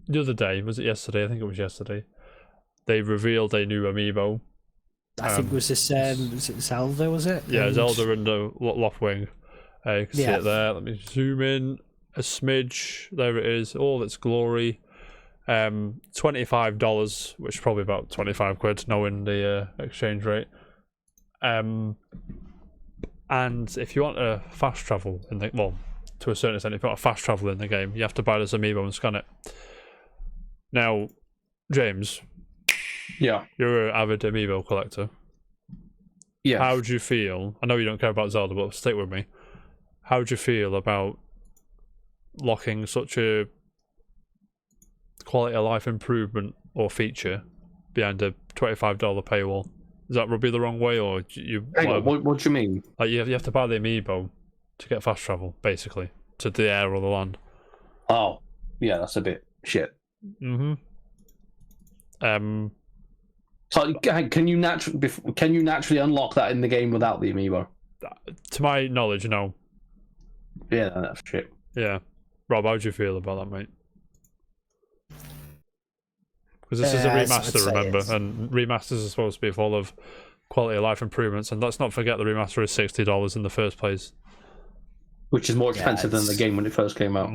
the other day, was it yesterday? I think it was yesterday. They revealed a new amiibo. I think it was this. Was it Zelda? Was it? Yeah, Zelda and the Loftwing. You can see it there. Let me zoom in a smidge. There it is. All its glory. $25, which is probably about 25 quid, knowing the exchange rate. And if you want to fast travel in the to a certain extent, if you want to fast travel in the game, you have to buy this amiibo and scan it. Now, James, you're an avid amiibo collector. Yeah. How do you feel? I know you don't care about Zelda, but stick with me. How do you feel about locking such a quality of life improvement or feature behind a $25 paywall? Does that rub you the wrong way, or you? Hang on, what do you mean? Like you have to buy the amiibo to get fast travel, basically, to the air or the land. Oh, yeah, that's a bit shit. So can you naturally unlock that in the game without the amiibo? To my knowledge, no. Yeah, that's shit. Yeah, Rob, how do you feel about that, mate? Because this is a remaster, remember, and remasters are supposed to be full of quality of life improvements, and let's not forget the remaster is $60 in the first place, which is more expensive than the game when it first came out.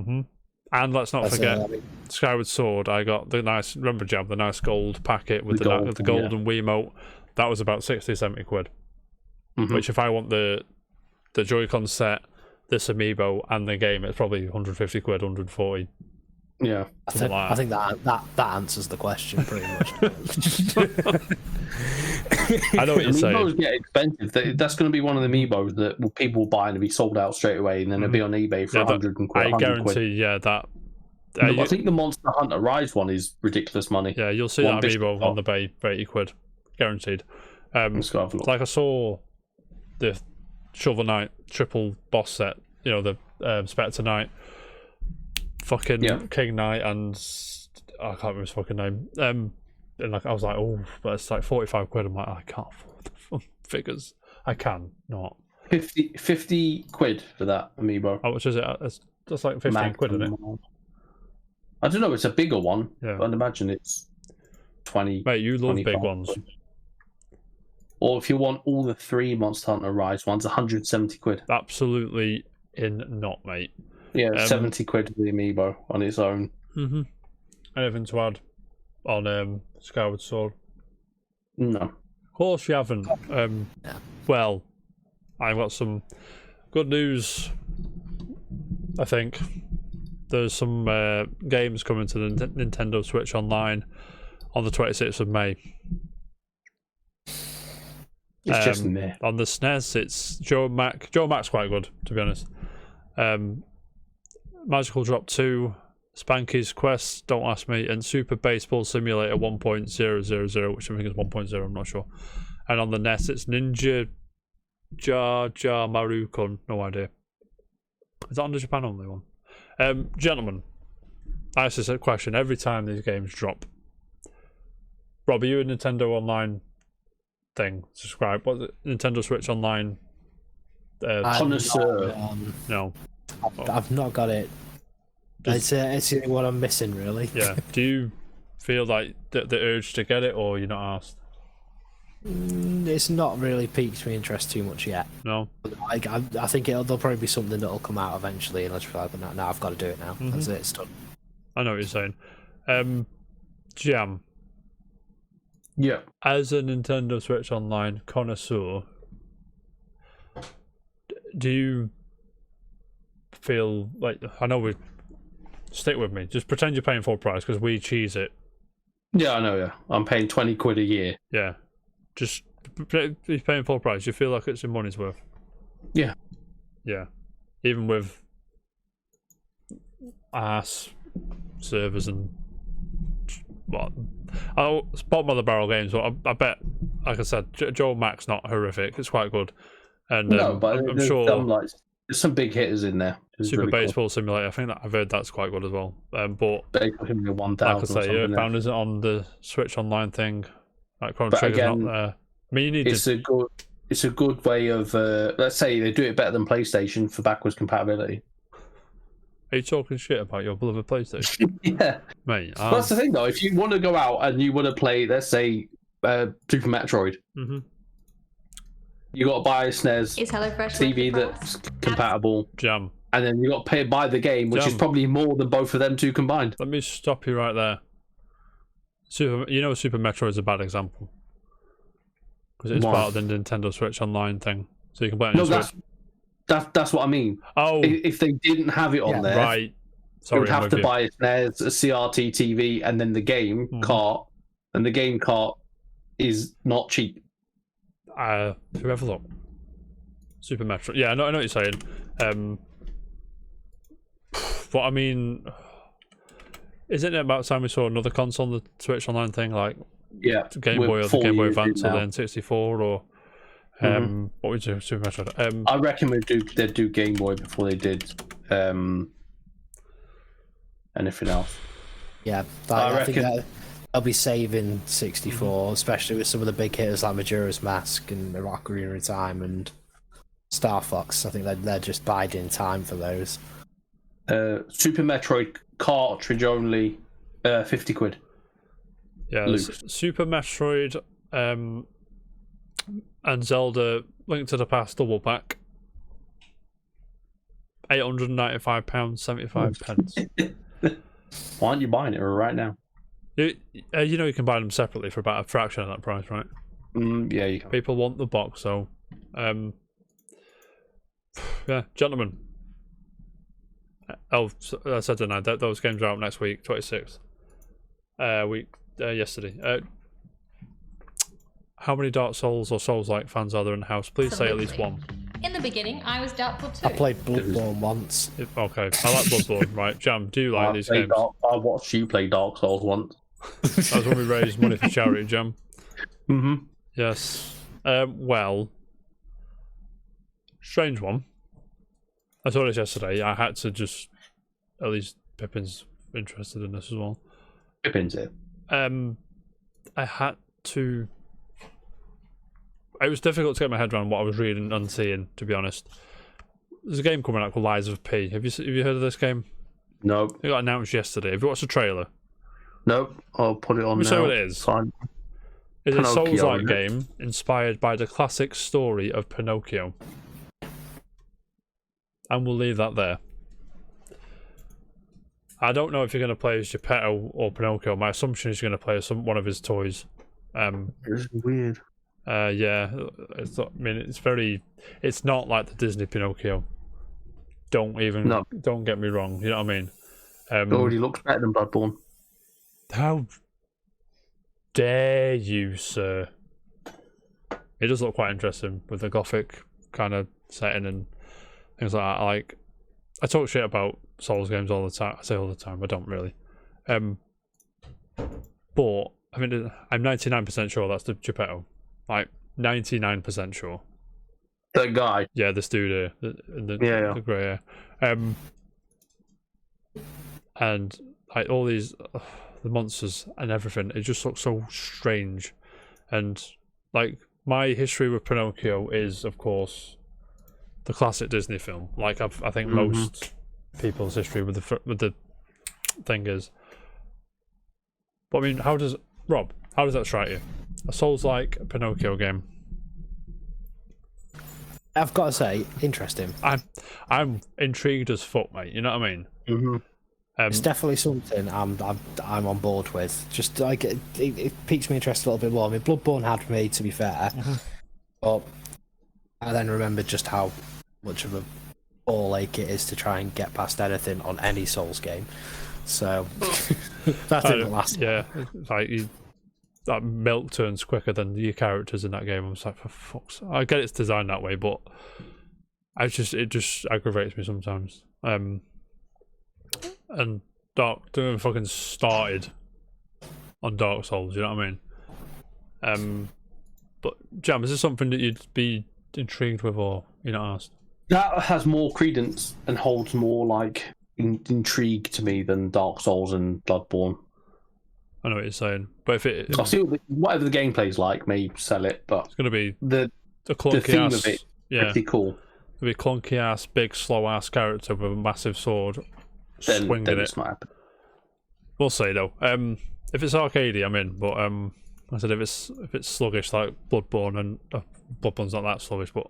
And let's not forget, I mean, Skyward Sword. I got the nice, remember Jam, the nice gold packet with the gold, golden Wiimote. That was about 60, 70 quid. Mhm. Which if I want the Joy-Con set, this amiibo, and the game, it's probably 150 quid, 140. Yeah. I think that answers the question pretty much. I know what you're saying. Amiibos get expensive. That's going to be one of the amiibos that people will buy and it'll be sold out straight away, and then it'll be on eBay for 100 quid. I guarantee, that. I think the Monster Hunter Rise one is ridiculous money. Yeah, you'll see that amiibo on the bay for 80 quid, guaranteed. Let's go have a look. Like I saw the Shovel Knight triple boss set, the Spectre Knight, fucking King Knight, and I can't remember his fucking name. And like I was like, oh, but it's like 45 quid. I'm like, I can't afford the figures. I can not. 50 quid for that amiibo. How much is it? It's just like 15 quid, isn't it? I don't know. It's a bigger one. Yeah. But I'd imagine it's 20. Mate, you love big ones. Quid. Or if you want all the 3 Monster Hunter Rise ones, 170 quid. Absolutely not, mate. Yeah, 70 quid for the amiibo on its own. Mm-hmm. Anything to add on Skyward Sword? No. Of course you haven't. Well, I've got some good news, I think. There's some games coming to the Nintendo Switch Online on the 26th of May. It's just me. On the SNES, it's Joe Mac. Joe Mac's quite good, to be honest. Magical Drop 2, Spanky's Quest, Don't Ask Me, and Super Baseball Simulator 1.000, which I think is 1.0, I'm not sure. And on the NES, it's Ninja Jar Maru-kun, no idea. Is that on the Japan only one? Gentlemen, I ask this question every time these games drop. Rob, are you a Nintendo Online thing? Subscribe. What's it? Nintendo Switch Online? Connoisseur. No. I've not got it. It's what I'm missing, really. Yeah. Do you feel like the urge to get it, or you're not asked? It's not really piqued my interest too much yet. No. I think there'll probably be something that'll come out eventually, and I'll just be like, but no, I've got to do it now. That's it. It's done. I know what you're saying. Jam. Yeah. As a Nintendo Switch Online connoisseur, do you feel like, I know we stick with me, just pretend you're paying full price because we cheese it. Yeah, I know. Yeah, I'm paying 20 quid a year. Yeah, just you're paying full price. You feel like it's your money's worth. Yeah. Yeah, even with ass servers and what. It's bottom of the barrel games, but I bet, like I said, Joe Mac's not horrific. It's quite good, and No, but I'm sure there's some big hitters in there. Super Baseball Simulator. I think that I've heard that's quite good as well. But Baseball Simulator 1000. like I say, Earthbound isn't on the Switch Online thing. Like Chrono Trigger's not there. I mean, you need it's a good way of let's say they do it better than PlayStation for backwards compatibility. Are you talking shit about your beloved PlayStation? Yeah, mate. Well, that's the thing though. If you want to go out and you want to play, let's say, Super Metroid, you got to buy a SNES TV that's compatible. Jam. And then you got to buy the game, which is probably more than both of them two combined. Let me stop you right there. Super Metroid's a bad example because it's part of the Nintendo Switch Online thing, so you can play it on your Switch. That's what I mean. Oh, if they didn't have it on there, right? Sorry, you would have to buy a SNES, a CRT TV, and then the game cart, and the game cart is not cheap. Whoever look, Super Metroid. Yeah, I know what you're saying. But I mean, isn't it about time we saw another console on the Switch Online thing, like Game Boy or the Game Boy Advance or the N64 or what would you do? Super Metroid? I reckon they'd do Game Boy before they did anything else. Yeah, I think they'll be saving 64, especially with some of the big hitters like Majora's Mask and Ocarina of Time and Star Fox. I think they're just biding time for those. Super Metroid cartridge only, 50 quid. Yeah, Super Metroid and Zelda Link to the Past double pack. £895.75. Why aren't you buying it right now? You know you can buy them separately for about a fraction of that price, right? Yeah, you can. People want the box, so yeah, gentlemen. Oh, I said tonight that those games are out next week, 26th. Yesterday. How many Dark Souls or Souls-like fans are there in the house? Please say at least one. In the beginning, I was doubtful too. I played Bloodborne once. Okay, I like Bloodborne. Right, Jam, do you like these games? I watched you play Dark Souls once. That's when we raised money for charity, Jam. Mm-hmm. Yes. Well, strange one. I saw this yesterday. I had to just, at least Pippin's interested in this as well. Pippin's it. I had to. It was difficult to get my head around what I was reading and seeing, to be honest. There's a game coming out called Lies of P. Have you heard of this game? Nope. It got announced yesterday. Have you watched the trailer? Nope. I'll put it on now. Let me show what it is. Fine. It's a Pinocchio, Souls-like isn't it? game inspired by the classic story of Pinocchio. And we'll leave that there. I don't know if you're going to play as Geppetto or Pinocchio. My assumption is you're going to play as one of his toys. It's weird. Yeah, it's not like the Disney Pinocchio. Don't get me wrong. You know what I mean? It already looks better than Bloodborne. How dare you, sir? It does look quite interesting with the gothic kind of setting and things like that. Like, I talk shit about Souls games all the time. I say all the time. I don't really. But I mean, I'm 99% sure that's the Geppetto. Like 99% sure. That guy. Yeah, this dude here, the grey hair. And like all these, the monsters and everything, it just looks so strange. And like my history with Pinocchio is, of course, the classic Disney film. Like I think most people's history with the thing is. But I mean, how does that strike you? A Souls-like Pinocchio game. I've got to say, interesting. I'm intrigued as fuck, mate. You know what I mean? Mm-hmm. It's definitely something I'm on board with. Just like it piques my interest a little bit more. I mean, Bloodborne had me, to be fair, but I then remembered just how much of a ball ache it is to try and get past anything on any Souls game. So that didn't last. Yeah, like that milk turns quicker than your characters in that game. I'm just like, for fuck's sake. I get it's designed that way, but it just aggravates me sometimes. And don't even fucking started on Dark Souls. You know what I mean? But Jam, is this something that you'd be intrigued with, or you're not asked? That has more credence and holds more like intrigue to me than Dark Souls and Bloodborne. I know what you're saying, but if it, I'll see whatever the gameplay's like may sell it, but it's going to be the clunky theme ass, of it, yeah, pretty cool. It'll be a clunky ass, big, slow ass character with a massive sword swinging Then it. it's not happening. We'll see though. If it's arcadey, I'm in. But I said if it's sluggish like Bloodborne, and Bloodborne's not that sluggish, but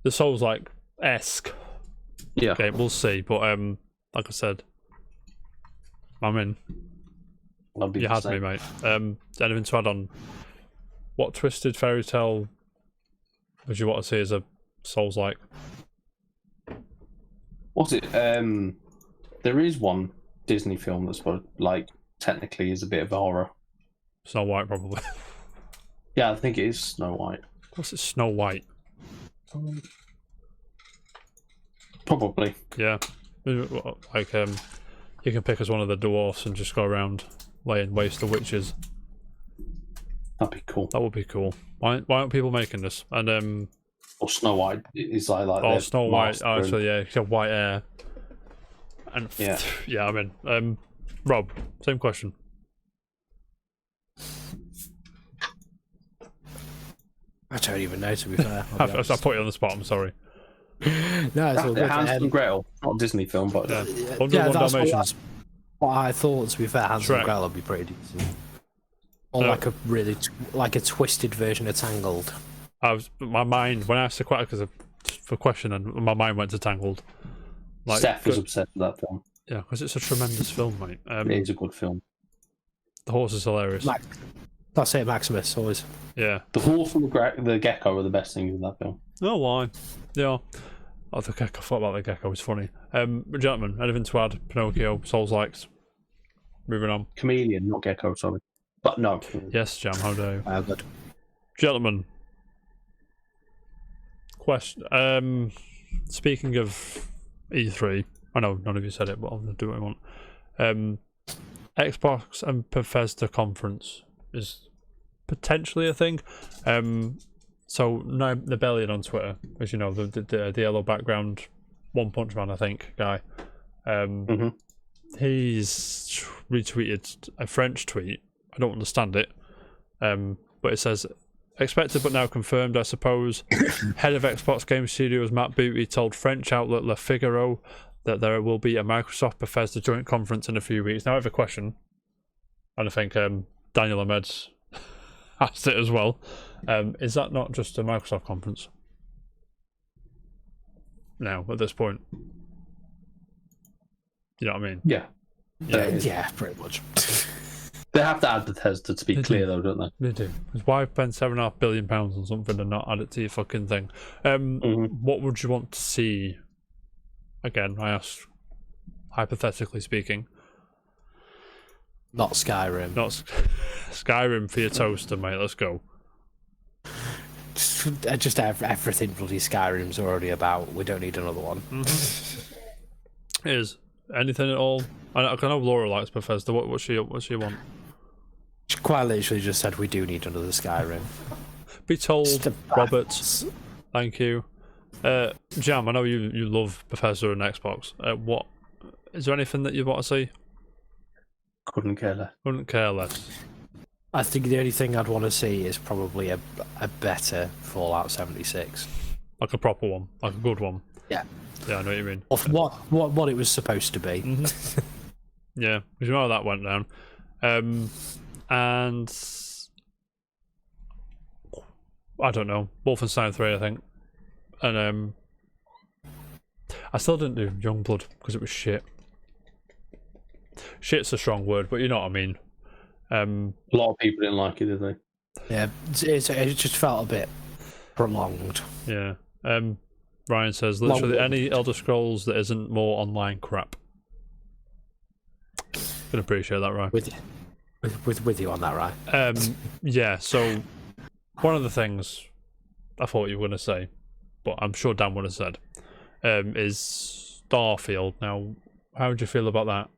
the Souls like esque game, we'll see. But like I said, I'm in. You had me, mate. Anything to add on? What twisted fairy tale would you want to see as a Souls like? What's it? There is one Disney film that's like technically is a bit of a horror. Snow White, probably. Yeah, I think it is Snow White. What's it? Snow White. Probably. Yeah. Like you can pick as one of the dwarfs and just go around laying waste to witches. That'd be cool. That would be cool. Why aren't people making this? And Or Snow White is like oh, Snow White. Oh, master actually, yeah, you have white hair. And yeah, I mean, Rob, same question. I don't even know, to be fair. I put you on the spot. I'm sorry. No, it's all good. Hansel and Gretel, not a Disney film, but Yeah, Yeah, 101 that's Dalmatians. what I thought. To be fair, Hansel Shrek. and Gretel would be pretty decent. Or like a really like a twisted version of Tangled. My mind when I asked the question for question, and my mind went to Tangled. Like, Steph was obsessed with that film. Yeah, because it's a tremendous film, mate. It is a good film. The horse is hilarious. That's it, Maximus, always. Yeah. The horse and the gecko are the best things in that film. Oh, why? Yeah. Oh, the gecko. I thought about the gecko. It's funny. But gentlemen, anything to add? Pinocchio, Souls likes. Moving on. Chameleon, not gecko, sorry. But no. Yes, Jam, how dare you? Good. Gentlemen. Question. Speaking of E3, I know none of you said it, but I'll do what I want. Xbox and Bethesda conference is potentially a thing. So Nibelian on Twitter, as you know, the yellow background One Punch Man, I think, guy. He's retweeted a French tweet. I don't understand it, but it says, expected but now confirmed, I suppose. Head of Xbox Game Studios Matt Booty told French outlet Le Figaro that there will be a Microsoft Bethesda joint conference in a few weeks. Now I have a question, and I think Daniel Ahmed's asked it as well. Is that not just a Microsoft conference now at this point? You know what I mean? Yeah. Yeah, pretty much. They have to add Bethesda to be clear, though, don't they? They do. Because why spend £7.5 billion on something and not add it to your fucking thing? What would you want to see? Again, I ask, hypothetically speaking. Not Skyrim. Not Skyrim for your toaster, mate. Let's go. Just everything bloody Skyrim's already about. We don't need another one. Is anything at all? I know Laura likes Bethesda. What's she want? She quite literally just said we do need another Skyrim. Be told, Robert. Thank you. Jam, I know you love Bethesda and Xbox. What is there anything that you want to see? Couldn't care less. Couldn't care less. I think the only thing I'd want to see is probably a better Fallout 76. Like a proper one, like a good one. Yeah. Yeah, I know what you mean. Of what it was supposed to be. Yeah, because you know how that went down. And I don't know, Wolfenstein 3, I think. And I still didn't do Youngblood because it was shit. Shit's a strong word, but you know what I mean. A lot of people didn't like it, did they? Yeah, it just felt a bit prolonged. Yeah. Ryan says literally any Elder Scrolls that isn't more online crap. Can appreciate that, Ryan. With you on that, right? Yeah. So one of the things I thought you were going to say, but I'm sure Dan would have said, is Starfield. Now, how would you feel about that?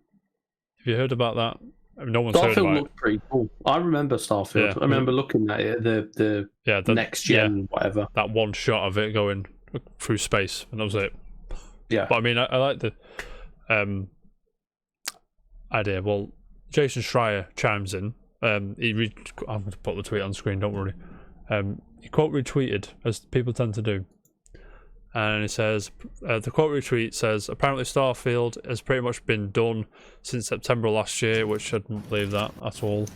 Have you heard about that? I mean, no one's heard about Starfield looked pretty cool. I remember Starfield. Yeah. I remember looking at it, the next gen, whatever. That one shot of it going through space, and that was it. Yeah. But I mean, I like the idea. Well, Jason Schreier chimes in. I'm going to put the tweet on screen, don't worry. He quote retweeted, as people tend to do. And it says, the quote retweet says, apparently Starfield has pretty much been done since September last year, which I didn't believe that at all.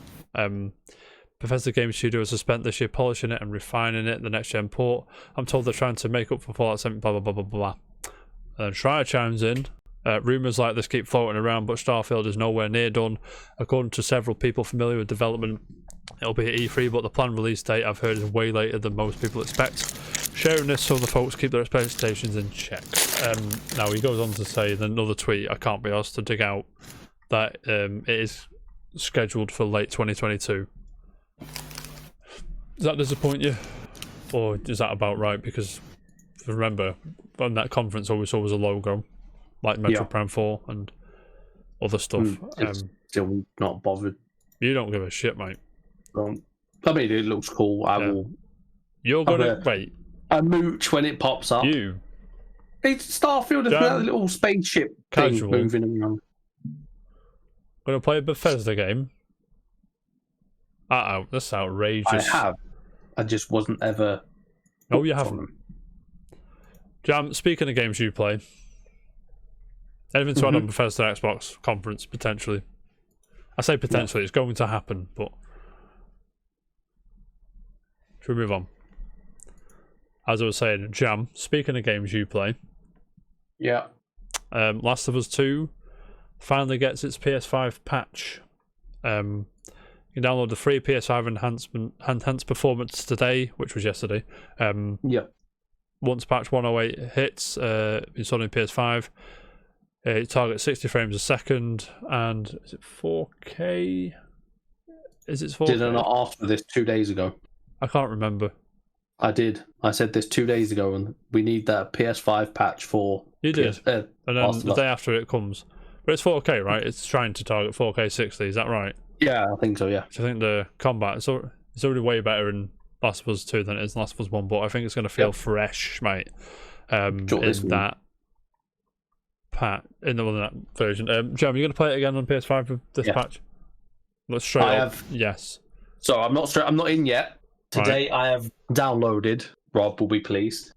Bethesda Game Studios has spent this year polishing it and refining it, the next gen port. I'm told they're trying to make up for Fallout 7, blah, blah, blah, blah, blah. And then Schreier chimes in, rumours like this keep floating around, but Starfield is nowhere near done. According to several people familiar with development, it'll be at E3, but the planned release date I've heard is way later than most people expect. Sharing this so the folks keep their expectations in check. Now he goes on to say in another tweet, I can't be asked to dig out, that it is scheduled for late 2022. Does that disappoint you? Or is that about right? Because remember, on that conference all we saw was a logo, like Metro Prime 4 and other stuff. Still not bothered. You don't give a shit, mate. I mean, it looks cool. I will. You're gonna wait. A mooch when it pops up. It's Starfield, isn't that little spaceship thing moving around? Gonna play a Bethesda game? That's outrageous. I have. I just wasn't ever. No, you haven't. Jam, speaking of games you play, anything to add on Bethesda Xbox conference, potentially? I say potentially, it's going to happen, but should we move on? As I was saying, Jam, speaking of games you play, yeah, Last of Us 2 finally gets its PS5 patch. You can download the free PS5 enhanced performance today, which was yesterday. Once patch 108 hits, installed in PS5, it targets 60 frames a second, and is it 4K? Is it 4K? Did I not ask for this 2 days ago? I can't remember. I did. I said this 2 days ago, and we need that PS5 patch for. You did, and then the day after it comes. But it's 4K, right? It's trying to target 4K 60. Is that right? Yeah, I think so. Yeah. So I think the combat it's already way better in Last of Us 2 than it is in Last of Us 1, but I think it's going to feel fresh, mate. In that version. Jam, are you going to play it again on PS5 with this patch? Let's straight up. Yes. So I'm not in yet. Today I have downloaded. Rob will be pleased,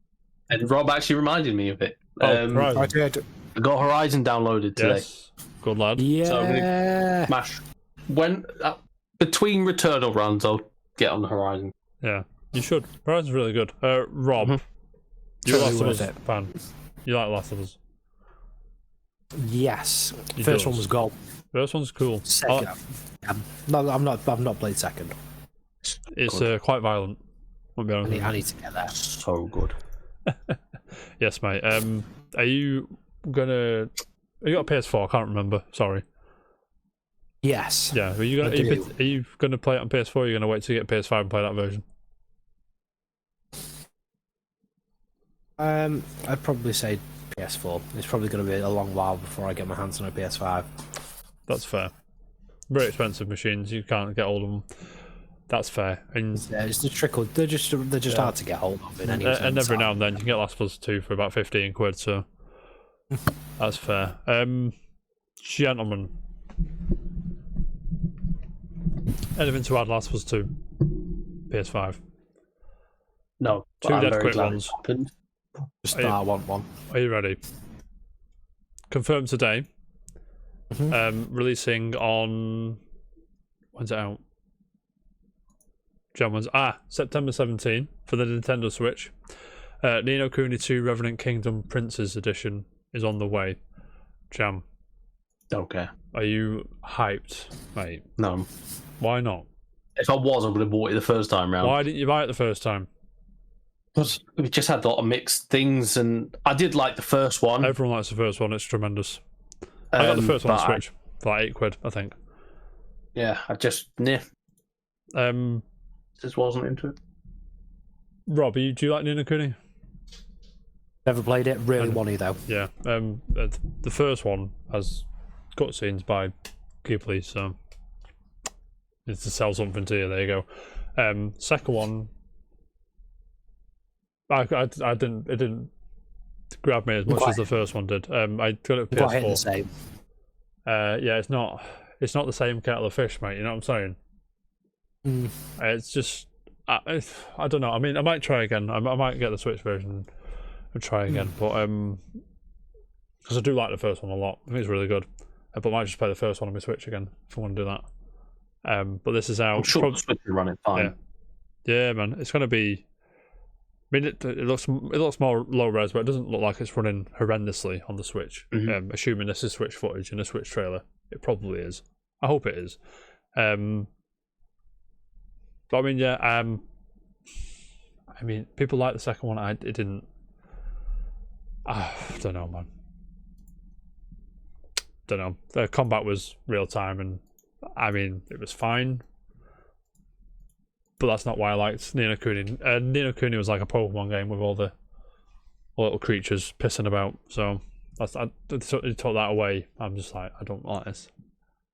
and Rob actually reminded me of it. Horizon. I did. I got Horizon downloaded today. Yes. Good lad. Yeah. So I'm gonna smash. When between Returnal runs, I'll get on the Horizon. Yeah, you should. Horizon's really good. Rob, you're a Last of Us fan. You like Last of Us? Yes. First one was gold. First one's cool. Second, no, I've not played second. It's quite violent. Won't be honest. I need to get that. So good. Yes, mate. Are you gonna? You got a PS4? I can't remember. Sorry. Yes. Yeah. Are you gonna play it on PS4? Or are you gonna wait till you get PS5 and play that version? I'd probably say PS4. It's probably going to be a long while before I get my hands on a PS5. That's fair. Very expensive machines. You can't get hold of them. That's fair. And yeah, it's the trickle. They're just hard to get hold of in any sense. And every now and then you can get Last of Us 2 for about 15 quid. So that's fair. Gentlemen, anything to add? Last of Us 2, PS5. No. Two dead quick ones. Just I want one. Are you ready? Confirmed today. Releasing on. When's it out? September 17 for the Nintendo Switch. Ni No Kuni 2 Revenant Kingdom Prince's Edition is on the way. Jam. Okay. Are you hyped, mate? No. Why not? If I was, I would have bought it the first time round. Why didn't you buy it the first time? Because we just had a lot of mixed things, and I did like the first one. Everyone likes the first one. It's tremendous. I got the first one on Switch for like £8, I think. Yeah, I just just wasn't into it. Rob, do you like Ni No Kuni? Never played it. Really want to though. Yeah. The first one has cutscenes by Ghibli, so it's to sell something to you. There you go. Second one, I didn't. It didn't grab me as much as the first one did. I got it at PS4. The same. Yeah, it's not the same kettle of fish, mate. You know what I'm saying? It's just I don't know. I mean, I might try again. I might get the Switch version and try again, but because I do like the first one a lot. I think it's really good. But I might just play the first one on my Switch again if I want to do that. But this is out. I'm sure the Switch will run it fine. Yeah, man. It's going to be. I mean, it looks more low res, but it doesn't look like it's running horrendously on the Switch. Assuming this is Switch footage and a Switch trailer, it probably is. I hope it is. But I mean, yeah. I mean, people like the second one. It didn't. I don't know, man. Don't know. The combat was real time, and I mean, it was fine. But that's not why I liked Ni No Kuni. Ni No Kuni was like a Pokemon game with all the little creatures pissing about. So I took that away. I'm just like, I don't like this.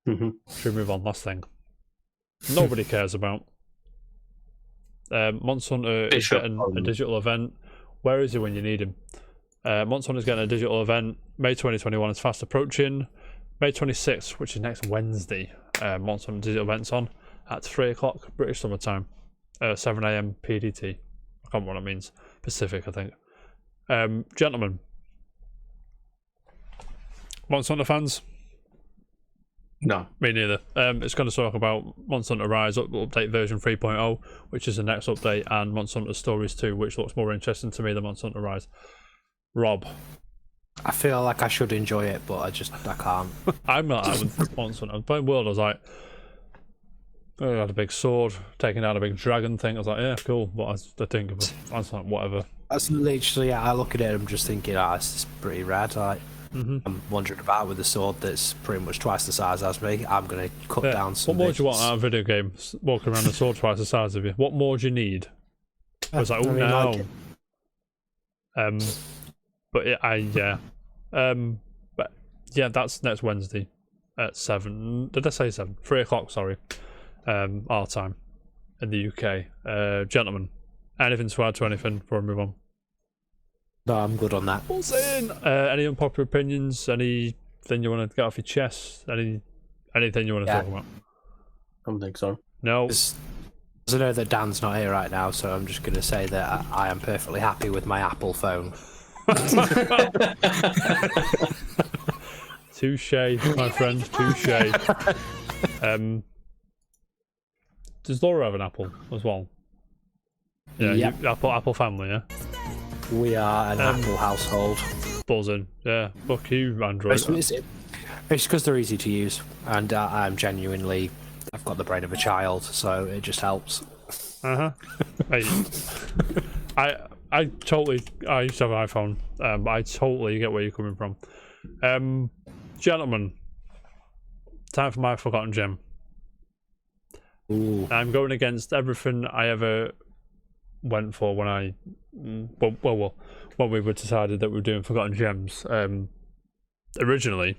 Should we move on? Last thing. Nobody cares about. Monster Hunter is getting a digital event. Where is he when you need him? Monster Hunter is getting a digital event. May 2021 is fast approaching. May 26th, which is next Wednesday, Monster Hunter digital event's on at 3 o'clock British Summer Time, 7 AM PDT. I can't remember what it means. Pacific, I think. Gentlemen, Monster Hunter fans? No. Me neither. It's going to talk about Monster Hunter Rise update version 3.0, which is the next update, and Monster Hunter Stories 2, which looks more interesting to me than Monster Hunter Rise. Rob, I feel like I should enjoy it, but I can't. I'm not having once when I was playing World. I was like, I had a big sword taking down a big dragon thing. I was like, yeah, cool. But I think I was like, whatever. That's literally. I look at it, I'm just thinking, this is pretty rad. Like, I'm wandering about with a sword that's pretty much twice the size as me. I'm gonna cut down some. What more do you want out of a video game? Walking around a sword twice the size of you. What more do you need? I was like, oh no. But yeah, that's next Wednesday at 7. Did I say 7? 3 o'clock, sorry. Our time in the UK. Gentlemen, anything to add to anything before we move on? No, I'm good on that. What's in? Any unpopular opinions? Anything you want to get off your chest? Anything you want to talk about? I don't think so. No. Because I know that Dan's not here right now, so I'm just going to say that I am perfectly happy with my Apple phone. Touche, my friend. Touche. Does Laura have an Apple as well? Yeah, Yep. Apple family, yeah? We are an Apple household. Buzzing, yeah. Fuck you, Android. It's because they're easy to use, and I've got the brain of a child, so it just helps. Hey, I used to have an iPhone, but I totally get where you're coming from. Gentlemen, time for my forgotten gem. Ooh. I'm going against everything I ever went for when when we were decided that we were doing forgotten gems. Originally,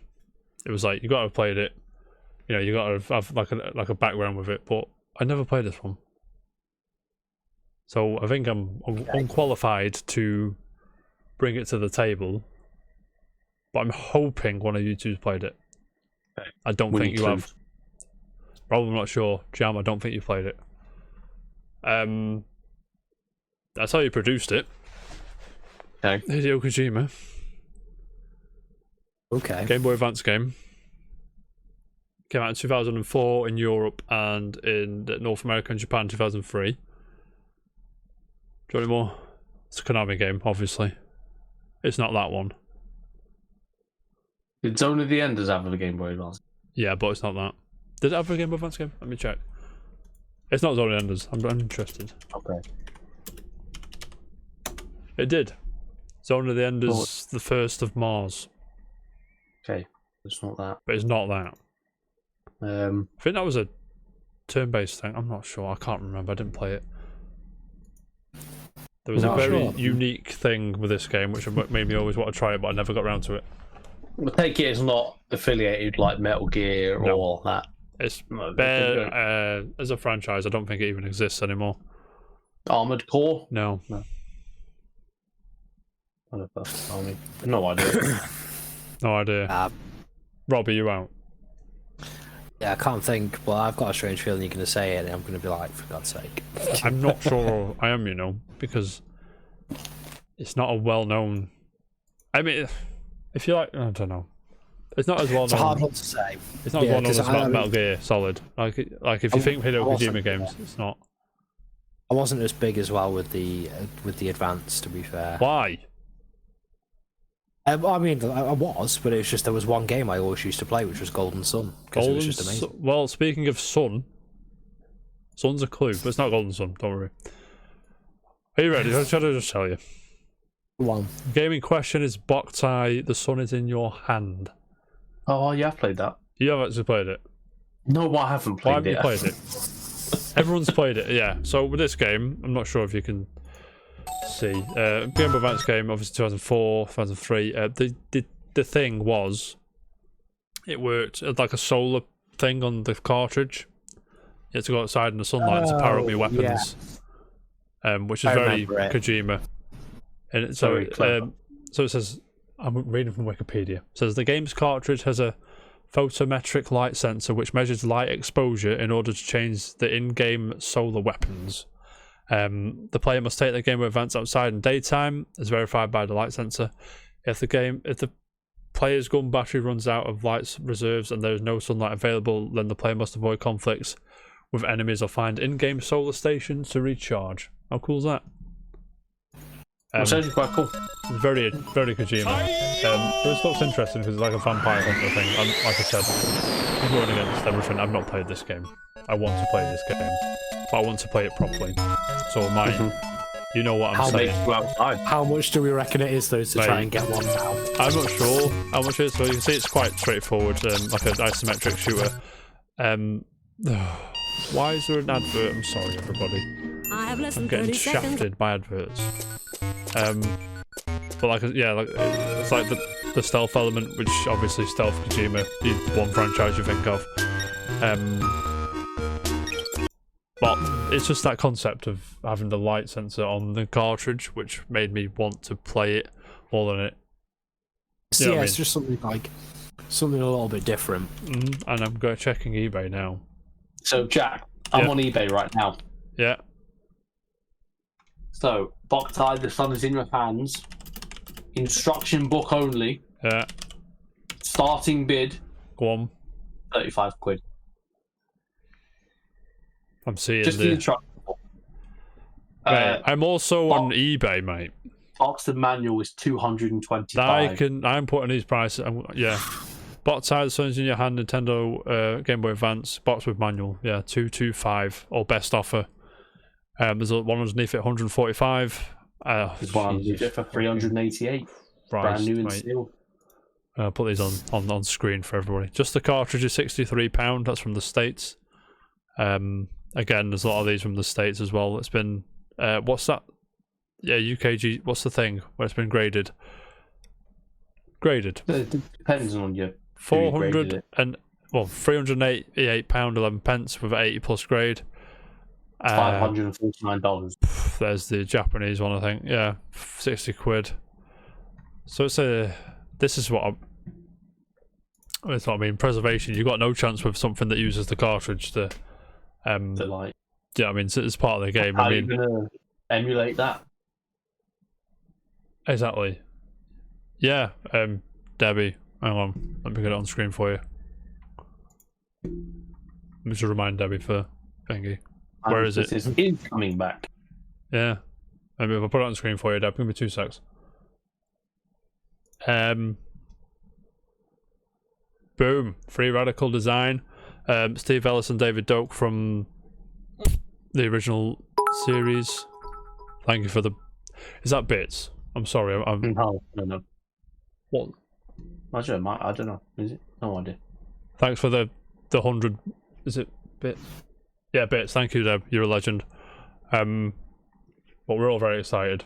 it was like you got to have played it. You know, you got to have like a background with it, but I never played this one. So I think I'm unqualified to bring it to the table, but I'm hoping one of you two's played it. Okay. I don't think you have. Probably not sure. Jam, I don't think you played it. That's how you produced it. Okay. Hideo Kojima. Okay. Game Boy Advance game. Came out in 2004 in Europe and in North America and Japan 2003. Do you want any more? It's a Konami game, obviously. It's not that one. Did Zone of the Enders have a Game Boy Advance? Yeah, but it's not that. Did it have a Game Boy Advance game? Let me check. It's not Zone of the Enders. I'm interested. Okay. It did. Zone of the Enders, the First of Mars. Okay, it's not that. But it's not that. I think that was a turn-based thing. I'm not sure. I can't remember. I didn't play it. There was a very unique thing with this game, which made me always want to try it, but I never got around to it. I take it it's not affiliated like Metal Gear or that. It's bare as a franchise. I don't think it even exists anymore. Armored Core? No. I don't know. No idea. No idea. Rob, are you out? Yeah, I can't think, but I've got a strange feeling you're going to say it, and I'm going to be like, for God's sake. I'm not sure I am, because it's not a well-known... I mean, if you like... I don't know. It's not as well-known... It's a hard one to say. It's not as well-known as Metal Gear Solid. Like if you think Hideo Kojima games, it's not. I wasn't as big as well with the Advance, to be fair. Why? I mean, I was, but it was just there was one game I always used to play, which was Golden Sun, because it was just amazing. Well, speaking of Sun, Sun's a clue, but it's not Golden Sun. Don't worry. Are you ready? Should I just tell you? One. Game in question is Boktai. The Sun is in your hand. Oh, yeah, I've played that. You have actually played it. No, I haven't played Why haven't you played it? Everyone's played it. Yeah. So with this game, I'm not sure if you can see. Game Boy Advance game, obviously 2004, 2003. The thing was, it worked like a solar thing on the cartridge. You had to go outside in the sunlight to power up your weapons, which is very Kojima. And so it says, I'm reading from Wikipedia. It says the game's cartridge has a photometric light sensor which measures light exposure in order to change the in-game solar weapons. The player must take the Game Boy Advance outside in daytime, as verified by the light sensor. If the player's gun battery runs out of light reserves and there is no sunlight available, then the player must avoid conflicts with enemies or find in-game solar stations to recharge. How cool is that? It's actually quite cool. Very Kojima. This looks interesting because it's like a vampire hunter thing. Like I said, I'm going against everything. I've not played this game. I want to play this game, but I want to play it properly. So you know what I'm saying. How much do we reckon it is though to try and get one now? I'm not sure how much it is. So you can see it's quite straightforward, like an isometric shooter. Why is there an advert? I'm sorry, everybody. I'm getting shafted by adverts. But like, yeah, like it's like the stealth element, which obviously Stealth Kojima, the one franchise you think of. But it's just that concept of having the light sensor on the cartridge, which made me want to play it more than it. So yeah, it's just something a little bit different. And I'm checking eBay now. So Jack, I'm on eBay right now. Yeah. So, Boktai, the sun is in your hands. Instruction book only. Yeah. Starting bid. Go on. 35 quid. I'm seeing just the instruction book. I'm also on eBay, mate. Box and manual is 225. I'm putting these prices. Yeah. Box the sun's in your hand. Nintendo Game Boy Advance box with manual. Yeah, 225 or best offer. There's one underneath it, 145. There's one underneath it for 388. Brand new and sealed. I'll put these on screen for everybody. Just the cartridge is £63. That's from the States. Again, there's a lot of these from the States as well. It's been what's that? Yeah, UKG. What's the thing where it's been graded? Graded. It depends on you. £388.11 with 80 plus grade. $549. There's the Japanese one, I think. Yeah, 60 quid. So it's this is what it's what I mean. Preservation. You've got no chance with something that uses the cartridge to like. Yeah, I mean it's part of the game. How are you gonna emulate that? Exactly. Yeah, Debbie, hang on. Let me get it on screen for you. Let me just remind Debbie for thingy. Where is it? This is coming back. Yeah. Maybe if I put it on screen for you, Deb, give me 2 secs. Boom. Free Radical Design. Steve Ellis and David Doak from the original series. Thank you for the... Is that bits? I'm sorry. No. What? I don't know. Is it? No idea. Thanks for the 100... Is it bits? Yeah, bits. Thank you, Deb. You're a legend. But we're all very excited.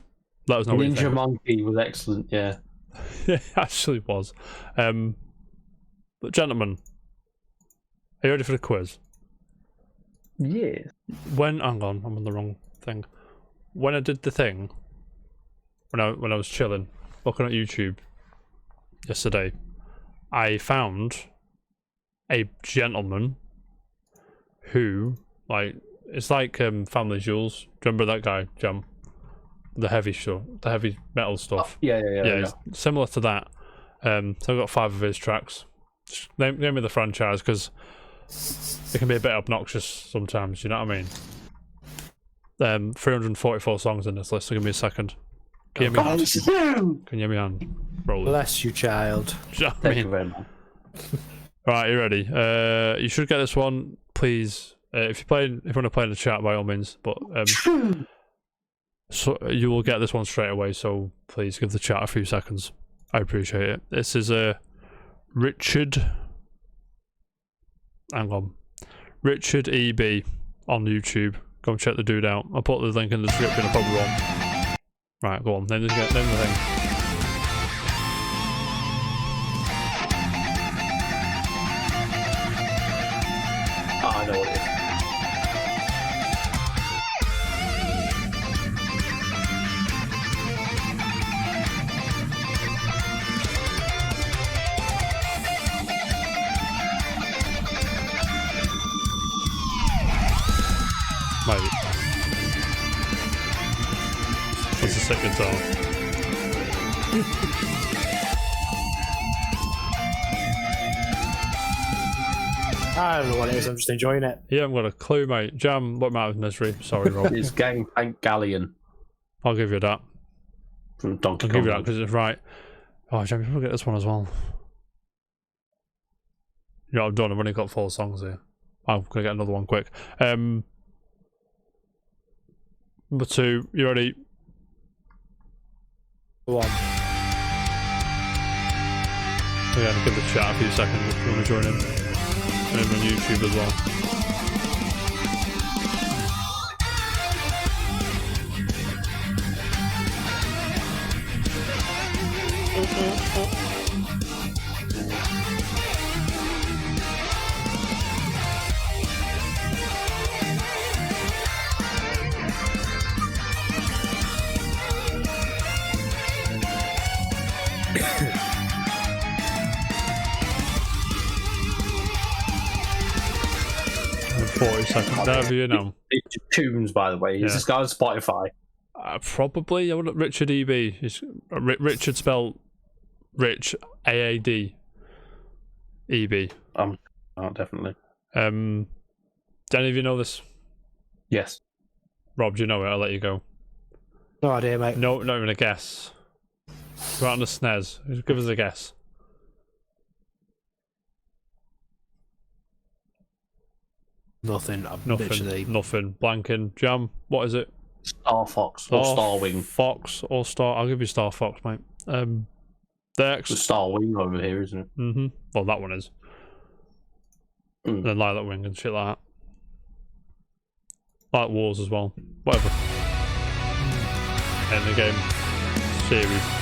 Let us know what you think. Ninja Monkey was excellent, yeah. It actually was. But gentlemen, are you ready for the quiz? Yeah. Hang on, I'm on the wrong thing. When I did the thing, when I was chilling, looking at YouTube yesterday, I found a gentleman who, like, it's like Family Jewels. Do you remember that guy, Jam? The heavy metal stuff. Yeah. It's similar to that. So I've got 5 of his tracks. Just name me the franchise because it can be a bit obnoxious sometimes. You know what I mean? 344 songs in this list. So give me a second. Can you hear me on? Bless you, child. Do you know what I mean? Right, you ready? You should get this one, please. If you want to play in the chat, by all means. But so you will get this one straight away. So please give the chat a few seconds. I appreciate it. This is Richard. Hang on, Richard EB on YouTube. Go and check the dude out. I'll put the link in the description. I probably won't. Right, go on. Name the thing. I know what it is. Mate. That's a sick guitar. I don't know what it is, I'm just enjoying it. Yeah, I've got a clue, mate. Jam, what matter with misery? Sorry, Rob. It's Gangplank Galleon. I'll give you that. from Donkey I'll give you that Kong. because it's right. Oh, Jamie, people get this one as well. You know what I've done? I've only got 4 songs here. I'm gonna get another one quick. Number 2, you ready? Go on. We're gonna give the chat a few seconds if you want to join in. And on YouTube as well. And 40 seconds. There you know. Tunes, by the way. Is Yeah. this guy on Spotify? Probably. I would Richard EB. Richard spelled Rich AAD EB. Oh, definitely. Do any of you know this? Yes. Rob, do you know it? I'll let you go. No idea, mate. No, not even a guess. Right on the SNES. Just give us a guess. Nothing. I'm Nothing. literally. Nothing. Blanking. Jam. What is it? Star Fox or Starwing. Fox or Star. I'll give you Star Fox, mate. The It's Starwing over here, isn't it? Mm-hmm. Well, that one is. And then Lilac Wing and shit like that. Like Wars as well. Whatever. In the game series.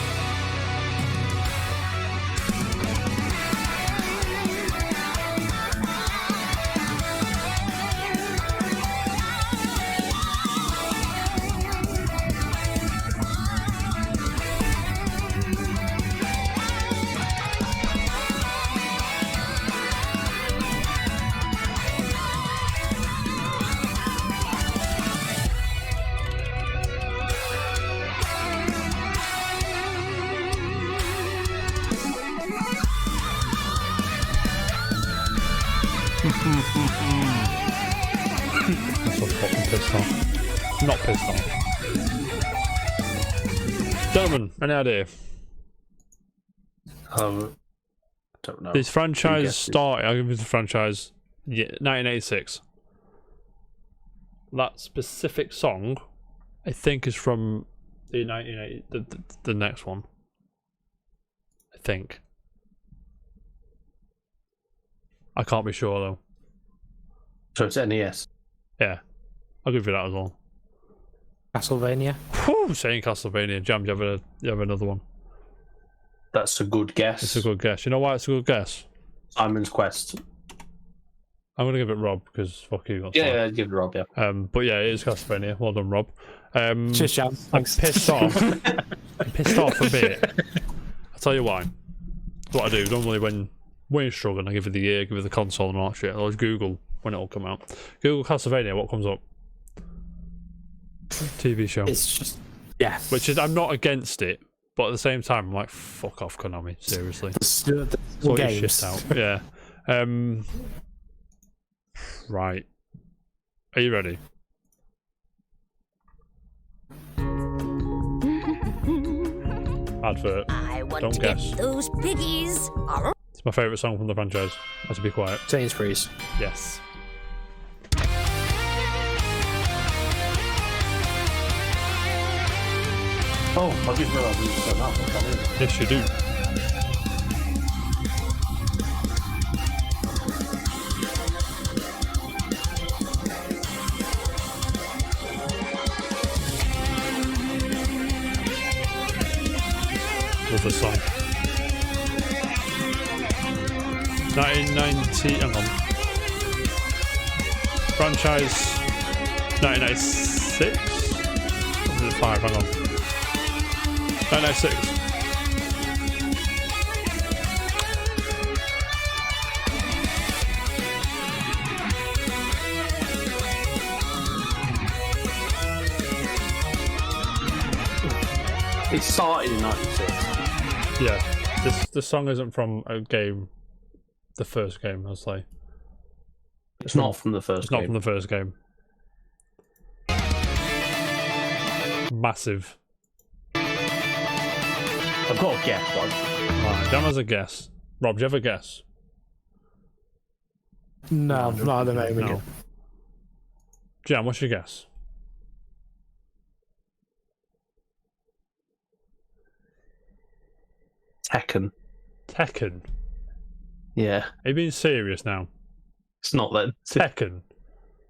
I'm so fucking pissed off. Not pissed off. Gentlemen, any idea? Don't know. This franchise guesses? started, I'll give you the franchise, 1986. That specific song, I think, is from the 1980, the next one. I think. I can't be sure though. So it's NES. Yeah, I'll give you that as well. Castlevania. Whew, saying Castlevania. Jam, you have another one. That's a good guess. It's a good guess. You know why it's a good guess? Simon's Quest. I'm gonna give it Rob because fuck you. That's Yeah, fine. yeah, give it Rob, yeah. But yeah, it is Castlevania. Well done, Rob. Cheers, Jam. I'm Thanks. pissed off. I'm pissed off a bit. I'll tell you why. What I do normally when you're struggling, I give you the year, give you the console and all that shit. I'll just Google when it'll come out. Google Castlevania, what comes up? TV show. It's just, yeah. Which is, I'm not against it, but at the same time, I'm like, fuck off, Konami. Seriously. The Sort your games. shit out. Yeah. Right. Are you ready? Advert. I want Don't to guess. get those piggies. It's my favourite song from the franchise. I have to be quiet. Sainsbury's. Yes. Oh, I didn't realise you said that. Yes, you do. Love this song. 1990. Hang on. Franchise 1996? Or was it 5? Hang on. 1996. It started in 96. Yeah. This song isn't from a game. The first game, I'll say. It's not from the first It's not game. from the first game. Massive. I've got a guess, one. Right, Jam has a guess. Rob, do you have a guess? No, not at the moment. No. Jam, what's your guess? Tekken. Tekken. Yeah. Are you being serious now? It's not then. Tekken.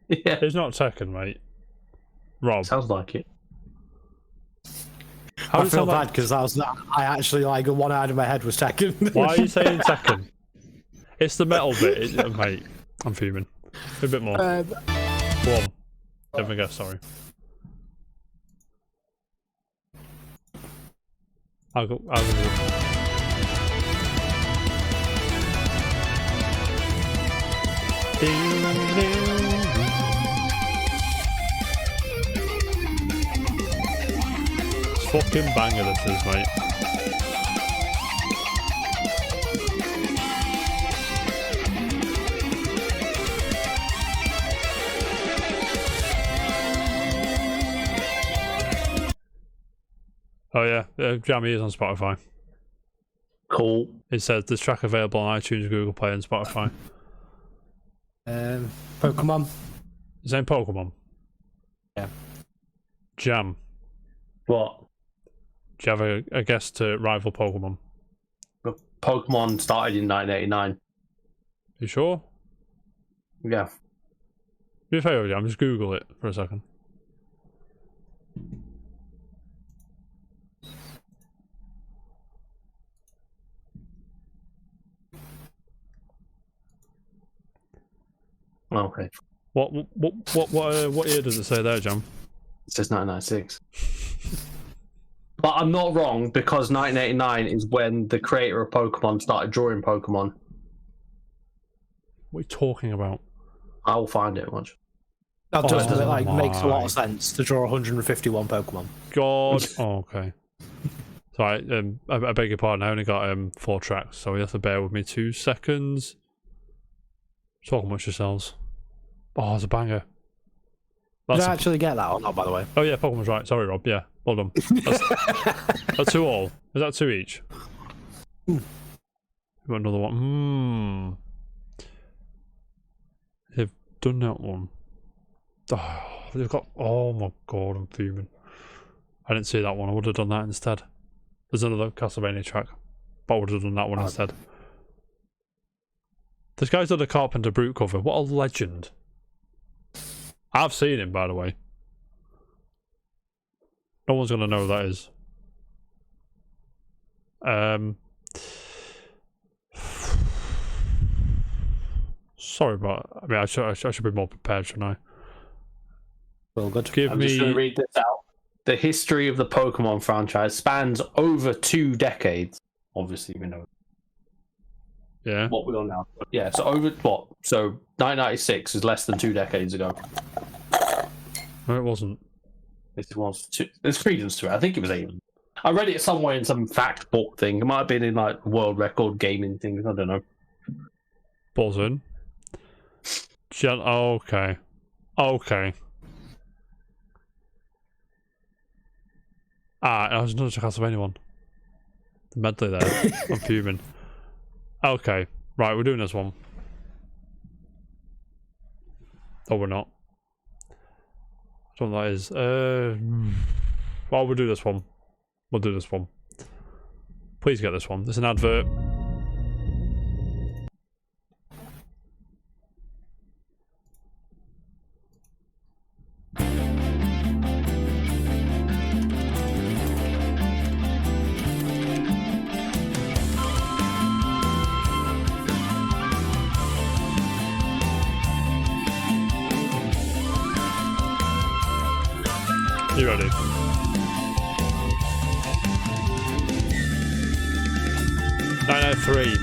Yeah. It's not Tekken, mate. Rob. Sounds like it. How I does it feel sound bad like... because I actually like one out of my head was Tekken. Why are you saying Tekken? It's the metal bit, mate. I'm fuming. A bit more. Go on. Have a guess, sorry. I'll go. Ding, ding. It's fucking banger, this is, mate. Oh yeah, Jammy is on Spotify. Cool. It says this track available on iTunes, Google Play, and Spotify. Pokemon. Is that Pokemon? Yeah. Jam. What? Do you have a guess to rival Pokemon? Pokemon started in 1989. You sure? Yeah. Do a favour, Jam, just Google it for a second. Okay. What year does it say there, Jam? It says 1996. But I'm not wrong because 1989 is when the creator of Pokemon started drawing Pokemon. What are you talking about? I will find it once. That does Oh like makes a lot my. of sense to draw 151 Pokemon. God. Oh, okay. Sorry, I beg your pardon. I only got 4 tracks, so you have to bear with me 2 seconds. Talk amongst yourselves. Oh, it's a banger. Did I actually get that or not, by the way? Oh yeah, Pokemon's right. Sorry, Rob. Yeah, well done. That's 2 all. Is that 2 each? We got another one. They've done that one. Oh, they've got. Oh my god, I'm fuming. I didn't see that one. I would have done that instead. There's another Castlevania track, but I would have done that one instead. This guy's done a Carpenter Brute cover. What a legend. I've seen him, by the way. No one's going to know who that is. Sorry, but I mean, I should be more prepared, shouldn't I? Well, good. I'm just going to read this out. The history of the Pokemon franchise spans over 2 decades. Obviously, we know. Yeah. What we're on now. Yeah, so over what? So 1996 is less than 2 decades ago. No, it wasn't. This was 2. There's credence to it. I think it was 8. I read it somewhere in some fact book thing. It might have been in like world record gaming things. I don't know. Buzzing. Okay. Okay. I was another Castlevania one. The medley there. I'm fuming. Okay, right, we're doing this one. Oh, we're not. I don't know what that is. Well, we'll do this one. We'll do this one. Please get this one. It's an advert. You ready? Three.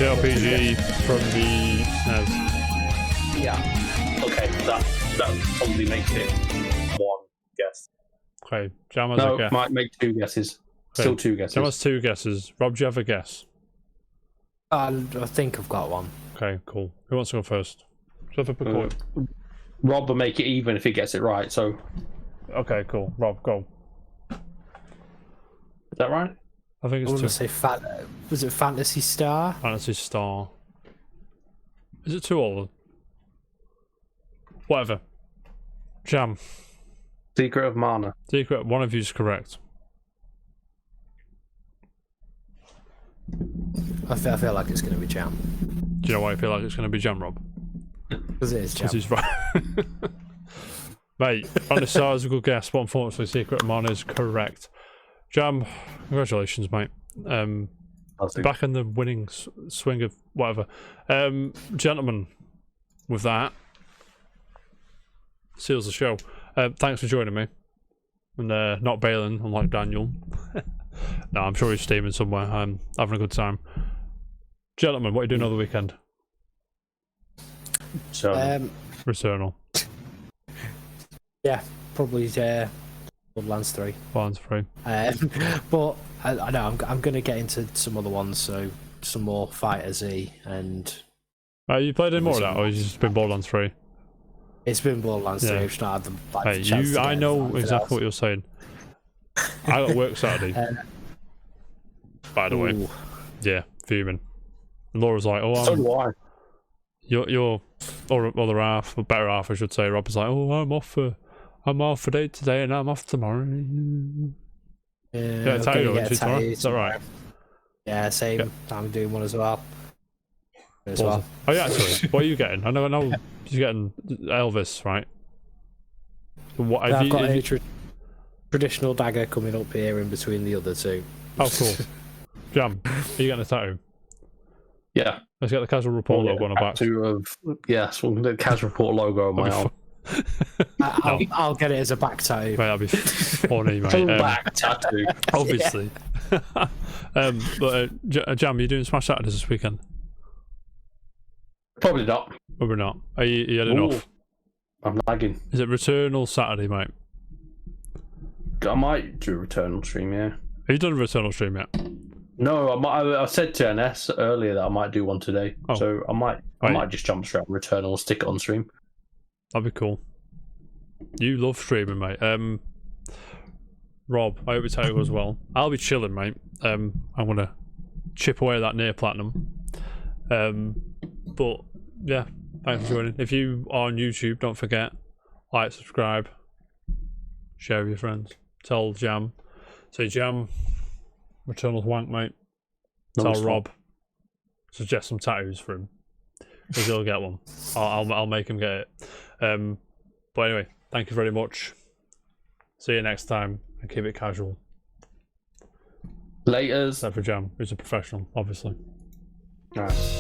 JRPG from the SNES. Yeah. Okay. Okay, that probably makes it one guess. Okay, Jam has No, a guess. might make two guesses. Still two guesses. Jam has 2 guesses. Rob, do you have a guess? I think I've got one. Okay, cool. Who wants to go first? So if I put Rob will make it even if he gets it right. So, Okay, cool. Rob, go. is that right? I think I it's want 2. to say was it Fantasy Star? Fantasy Star. Is it 2 or whatever? Jam. Secret of Mana. Secret. One of you is correct. I feel like it's going to be Jam. Do you know why I feel like it's going to be Jam, Rob? Because it is Jam. Because he's right. Mate, Fantasy Star is a good guess, but unfortunately, Secret of Mana is correct. Jam, congratulations, mate. Back in the winning swing of whatever. Gentlemen, with that, seals the show. Thanks for joining me. And not bailing, unlike Daniel. No, I'm sure he's steaming somewhere. I'm having a good time. Gentlemen, what are you doing over the weekend? So, Returnal. Yeah, probably Borderlands 3. Borderlands 3. But I know I'm going to get into some other ones, so some more Fighter Z, and You played any more of that, or has it just been Borderlands 3? it's been Borderlands 3. Yeah. I've just not had the Hey, chance to I get know into exactly else. what you're saying. I got work Saturday, by the way. Ooh. Yeah, fuming. And Laura's like, oh, so do I. your other half, or better half, I should say. Rob is like, oh, I'm off for day today, and I'm off tomorrow. Yeah, a tattoo, don't you, tomorrow? Is that right? Yeah, same. Yeah. I'm doing one as well. Awesome. Oh yeah, actually, what are you getting? I know you're getting Elvis, right? What have I've you? got have a you- traditional dagger coming up here in between the other two. Oh, cool. Jam, are you getting a tattoo? Yeah. Let's get the casual report logo on the back. Tattoo of the Casual Report logo on my arm. I'll get it as a back tattoo. Mate, that'd be funny, mate. Full back tattoo. Obviously. But Jam, are you doing Smash Saturdays this weekend? Probably not. Probably not. Are you heading Ooh. off? I'm lagging. Is it Returnal Saturday, mate? I might do a return stream, yeah. Have you done a Returnal stream yet? No, I said to NS earlier that I might do one today. Oh. So I might just jump straight on return or stick it on stream. That'd be cool. You love streaming, mate. Rob, I hope it's how it goes well. I'll be chilling, mate. I'm gonna chip away at that near platinum. But yeah, thanks for joining. If you are on YouTube, don't forget, like, subscribe, share with your friends. Tell Jam. Say Jam, Returnal's wank, mate. No, Tell Rob. Suggest some tattoos for him. Because he'll get one. I'll make him get it. But anyway, thank you very much. See you next time, and keep it casual. Laters. Except for Jam, who's a professional, obviously. All right.